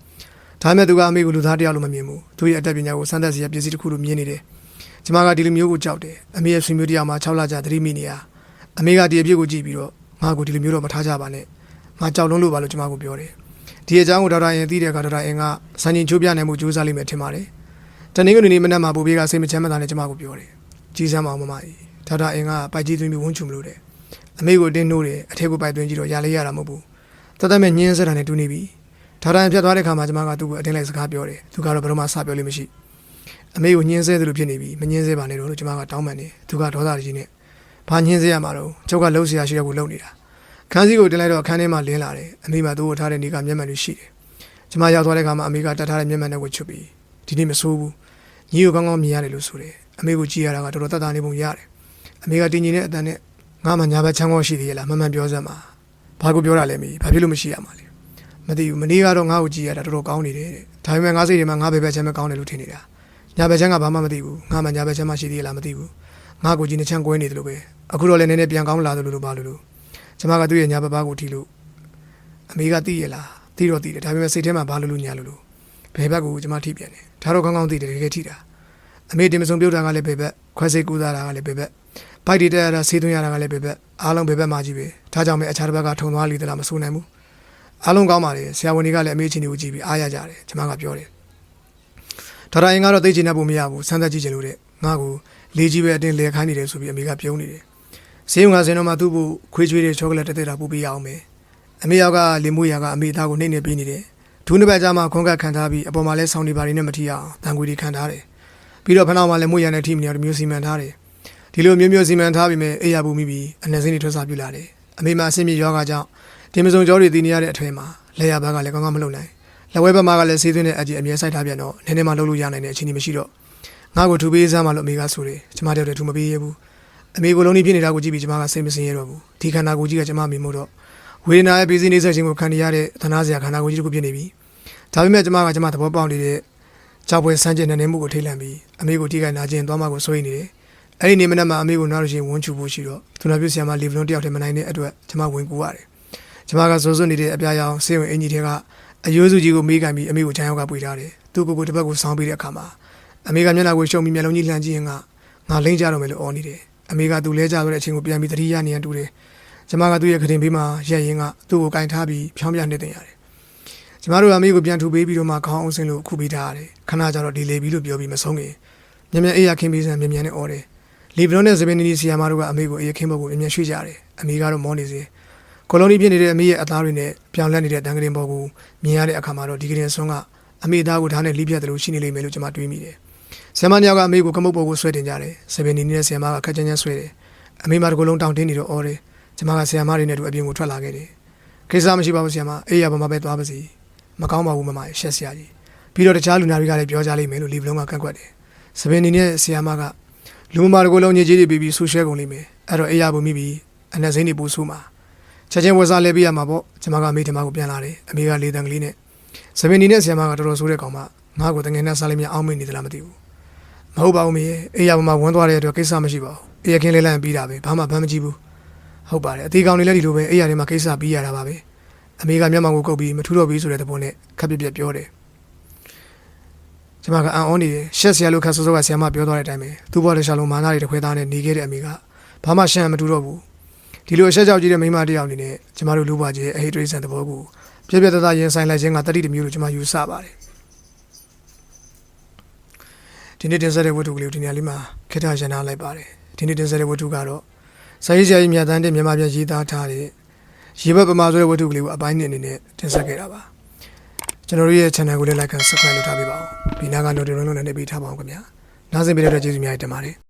ဒါပေမဲ့သူကအမေကိုလူသားတယောက်လိုမမြင်ဘူးသူရဲ့အတက်ပညာကိုစမ်းသပ်စရာပစ္စည်းတစ်ခုလိုမြင်နေတယ်ကျမကဒီလိုမျိုးကိုကြောက်တယ်အမေရဲ့ဆွေမျိုးတယောက်မှာ6လကြာသတိမိနေရအမေကဒီအပြစ်ကိုကြည့်ပြီးတော့ငါ့ကိုဒီလိုမျိုးတော့မထားကြပါနဲ့ငါကြောက်လုံးလို့ပါလို့ကျမကိုပြောတယ်ဒီအကြောင်းကိုဒေါက်တာအင်းသိတဲ့အခါဒေါက်တာအင်းကစံချိန်ချိုးပြနိုင်မှုကြိုးစားလိမ့်မယ်ထင်ပါတယ်တနင်္ဂနွေနေ့မနက်မှာပူပေးကစိတ်မချမ်းမသာနဲ့ကျမကိုပြောတယ်ကြီးစမ်းမအောင်မမကြီးဒေါက်တာအင်းကပိုက်ကြီးသွင်းပြီးဝန်းချူမလို့တဲ့အမေကိုတင်းနှိုးတယ်အထက်ကိုပိုက်သွင်းကြည့်တော့ရလေးရတာမဟုတ်ဘူးတသက်မဲ့ညင်းစက်တာနဲ့တူနေပြီဒေါက်တာအင်းဖြတ်သွားတဲ့ခါမှာကျမကသူ့ကိုအတင်းလိုက်စကားပြောတယ်သူကတော့ဘယ်တော့မှစပြောလို့မရှိအမေကိုညင်းဆဲသလိုဖြစ်နေပြီမညင်းဆဲပါနဲ့တော့လို့ကျမကတောင်းပန်တယ်သူကဒေါသကြီးနဲ့ဘာညင်းဆဲရမှာတော့ကျုပ်ကလှုပ်ရှားရှိတဲ့ကိုလှုပ်နေတာခန်းစည်းကိုတင်လိုက်တော့အခန်းထဲမှာလင်းလာတယ်အမေကသူ့ကိုထားတဲ့နေကမျက်မှန်တွေရှိတယ်ကျမရောက်သွားတဲ့ခါမှာအမေကတတ်ထားတဲ့မျက်မှန်တွေကိုချွတ်ပြီးဒီနေ့မဆိုးဘူးညီကိုကောင်းကောင်းမြင်ရတယ်လို့ဆိုတယ်အမေကိုကြည့်ရတာကတော်တော်တတ်တာနေပုံရတယ်အမေကတင်းကြီးနဲ့အတန်နဲ့ငါမှညာဘက်ချမ်းကောရှိသေးရဲ့လားမှန်မှန်ပြောစမ်းပါဘာကိုပြောတာလဲမေဘာဖြစ်လို့မရှိရမှာလဲမသိဘူးမနေ့ကတော့ငါ့ကိုကြည့်ရတာတော်တော်ကောင်းနေတယ်တဲ့ဒါပေမဲ့ငါစိတ်ထဲမှာငါဘယ်ဘက်ချမ်းပဲကောင်းတယ်လို့ထင်နေတာညာဘက်ချမ်းကဘာမှမသိဘူးငါမှညာဘက်ချမ်းမရှိသေးရဲ့လားမသိဘူးငါကိုကြည့်နေချမ်းကွဲနေတယ်လို့ပဲအခုတော့လည်းနည်းနည်းပြန်ကောင်းလာတယ်လို့ဘာလို့ကျမကသူ့ရဲ့ညာဘက်ဘာကိုထီလို့အမေကသိရလားသိတော့သိတယ်ဒါပေမဲ့စိတ်ထဲမှာဘာလို့ညာလို့ဘယ်ဘက်ကိုကျမထိပြန်တယ်ဒါတော့ကောင်းကောင်းသိတယ်တကယ်ထိတာအမေတင်မစုံပြုတ်တာကလည်းဘယ်ဘက်ခွဲစိတ်ကူးသားတာကလည်းဘယ်ဘက်ဘိုက်တွေတက်ရတာဆေးသွင်းရတာကလည်းဘယ်ဘက်အားလုံးဘယ်ဘက်မှာကြီးပဲဒါကြောင့်ပဲအခြားတစ်ဘက်ကထုံသွားလိသလားမဆိုနိုင်ဘူးအားလုံးကောင်းပါလေဆရာဝန်တွေကလည်းအမေချင်းတွေကိုကြည့်ပြီးအားရကြတယ်ကျမကပြောတယ်ဒေါက်တာအင်းကတော့သိချင်တဲ့ပုံမရဘူးစမ်းသပ်ကြည့်ချင်လို့တဲ့ငါ့ကိုလေးကြီးပဲအတင်းလဲခိုင်းနေတယ်ဆိုပြီးအမေကပြုံးနေတယ်ဈေးုံကစင်တော့မှသူ့ကိုခွေးချွေးတဲ့ချောကလက်တက်တာပို့ပေးရအောင်မယ်အမေယောက်ကလင်မွေးရာကအမေသားကိုနှိမ့်နေပေးနေတယ်ဒူးနှစ်ပတ်ကြားမှာခွန်ကတ်ခံထားပြီးအပေါ်မှာလဲဆောင်းနေပါနေနဲ့မထီအောင်တန်ခွေတွေခံထားတယ်ပြီးတော့ဖနောက်မှာလည်းမွေးရတဲ့ထိမနေအောင်မျိုးစီမံထားတယ်ဒီလိုမျိုးစီမံထားပြီးမဲ့အေးရပူမိပြီးအနှံစင်းတွေထွက်စားပြလာတယ်အမေမှာအဆင်ပြေယောဂကြောင့်တင်မစုံကြောတွေတည်နေရတဲ့အထွေမှာလက်ရဘက်ကလည်းကောင်းကောင်းမလုပ်နိုင်လက်ဝဲဘက်မှာကလည်းဆေးသွင်းတဲ့အကြီးအမြဲစိုက်ထားပြန်တော့နည်းနည်းမှလုပ်လို့ရနိုင်တဲ့အခြေအနေမရှိတော့ငါ့ကိုထူပေးစမ်းမှလို့အမေကဆိုတယ်ကျမတယောက်တည်းထူမပေးရဘူးအမေကိုလုံးကြီးဖြစ်နေတာကိုကြည့်ပြီးကျမကစိတ်မစင်ရတော့ဘူးဒီခန္ဓာကိုယ်ကြီးကကျမမြင်မို့တော့ဝေဒနာရဲ့ပြည်စည်းနေဆက်ခြင်းကိုခံရတဲ့သနာစရာခန္ဓာကိုယ်ကြီးတစ်ခုဖြစ်နေပြီ ဒါပေမဲ့ကျမသဘောပေါက်နေတဲ့ကြောက်ပွဲစမ်းကျင်နေမှုကိုထိတ်လန့်ပြီးအမေကိုထိခိုက်နာကျင်သွားမှကိုစိုးရိမ်နေတယ်အဲ့ဒီနေ့မနက်မှာအမေကိုနားလို့ရှိရင်ဝန်းချူဖို့ရှိတော့သူနာပြုဆရာမလီဗလွန်တယောက်တည်းမနိုင်တဲ့အတွက်ကျမဝင်ကူရတယ်ကျမကစိုးစိုးနေတဲ့အပြာရောင်ဆေးဝင်အင်ကြီးတွေကအယိုးစုကြီးကိုမေးကန်ပြီးအမေကိုချမ်းရောက်ကပွေထားတယ်သူ့ကိုတစ်ပတ်ကိုဆောင်းပေးတဲ့အခါမှာအမေကမျက်နှာကိုရှုံပြီးမျက်လုံးကြီးလှမ်းကြည့်ရင်ငါလိမ့်ကြတော့မယ်လို့အော်နေတယ်အမေကသူ့လဲကြဆိုတဲ့အချိန်ကိုပြန်ပြီးသတိရနေရတူတယ်ကျမကသူ့ရဲ့ခရင်ဘေးမှာရက်ရင်ကသူ့ကိုကင်ထားပြီးဖြောင်းပြနေတင်ရတယ်ကျမတို့အမေကိုပြန်ထူပေးပြီးတော့မှခေါင်းအောင်စင်လို့ခုပေးထားရတယ်ခဏကြာတော့ဒီလေပြီးလို့ပြောပြီးမဆုံးခင်မြန်မြန်အေးရခင်းပေးစံမြန်မြန်နဲ့အော်တယ်လီဗလွန်နဲ့စပင်နီဆီယာမာတို့ကအမေကိုအေးခင်းဖို့ကိုမြန်မြန်ရွှေ့ကြတယ်အမေကတော့မောနေစေကိုလိုနီဖြစ်နေတဲ့အမေရဲ့အသားတွေနဲ့ပြောင်းလဲနေတဲ့တန်ကရင်ဘော်ကိုမြင်ရတဲ့အခါမှာတော့ဒီကရင်ဆွန်းကအမေသားကိုဓာတ်နဲ့လိပြတ်တယ်လို့ရှိနေလိမ့်မယ်လို့ကျမတွေးမိတယ်ဆရာမညောက်ကအမေကိုကမုတ်ပေါ်ကိုဆွဲတင်ကြတယ်စပင်နီနဲ့ဆရာမကခက်ချမ်းချမ်းဆွဲတယ်အမေမတကူလုံးတောင်းတင်းနေတော့အော်တယ်ကျမကဆရာမတွေနဲ့တူအပြင်ကိုထွက်လာခဲ့တယ်ကိစ္စမရှိပါဘူးဆရာမအေးရပါမှာပဲသွားပါစီမကောင်းပါဘူးမမရှက်စရာကြီးပြီးတော့တခြားလူနာတွေကလည်းပြောကြလိမ့်မယ်လို့လီဗလုံးကကန့်ကွက်တယ်စပင်နီနဲ့ဆရာမကလူမတကူလုံးညစ်ကြေးတွေပြီးဆူရှဲကုန်လိမ့်မယ်အဲ့တော့အေးရဖို့မိပြီးအနက်စိမ့်တွေပို့ဆူမှာချက်ချင်းဝက်စားလဲပေးရမှာပေါ့ကျမကအမေထမကိုပြန်လာတယ်အမေကလေတံကလေးနဲ့စပင်နီနဲ့ဆရာမကတော်တော်ဆိုးတဲ့ကောင်မငါ့ကိုတငယ်နဲ့စားလိမ့်မယ်အောင်းမိနေသလားမသိဘူးမဟုတ်ပါဘူးမေအေးရပါမှာဝန်းသွားတဲ့အတွက်ကိစ္စမရှိပါဘူးအေးရခင်းလေးလန့်ပြီးတာပဲဘာမှမကြည့်ဘူးဟုတ်ပါတယ်အသေးကောင်တွေလည်းဒီလိုပဲအေးရတွေမှာကိစ္စပြီးရတာပါပဲအမေကမျက်မှောင်ကိုကုတ်ပြီးမထူတော့ဘူးဆိုတဲ့သဘောနဲ့ခက်ပြက်ပြောတယ်ကျမကအံ့ဩနေတယ်ရှက်ဆရာလို့ခက်စောစောကဆရာမပြောသွားတဲ့အတိုင်းပဲသူ့ဘဝတစ်ခြားလုံးမာနာတွေတစ်ခွဲသားနဲ့နေခဲ့တဲ့အမေကဘာမှရှမ်းမထူတော့ဘူးဒီလိုအဆက်ကြောက်ကြီးတဲ့မိန်းမတစ်ယောက်အနေနဲ့ကျမတို့လူပွားကြီးရဲ့အဟိတရိစံသဘောကိုပြပြတသားရင်ဆိုင်လိုက်ခြင်းကတတိတမျိုးလို့ကျမယူဆပါတယ်ဒီနေ့တင်ဆက်တဲ့ဝတ္ထုကလေးကိုဒီနေရာလေးမှာခေတ္တရန်နာလိုက်ပါတယ်ဒီနေ့တင်ဆက်တဲ့ဝတ္ထုကတော့စာရေးဆရာကြီးမြတ်တန်းတဲ့မြန်မာပြည်ရေးသားထားတဲ့ရေဘက်ပမာဆိုတဲ့ဝတ္ထုကလေးကိုအပိုင်းနဲ့အနေနဲ့တင်ဆက်ခဲ့တာပါကျွန်တော်တို့ရဲ့ channel ကိုလည်း like and subscribe လုပ်ထားပေးပါဦးဒီနားက notification လုံးနဲ့နှိပ်ပေးထားပါအောင်ခင်ဗျာနားဆင်ပေးတဲ့အတွက်ကျေးဇူးများတင်ပါတယ်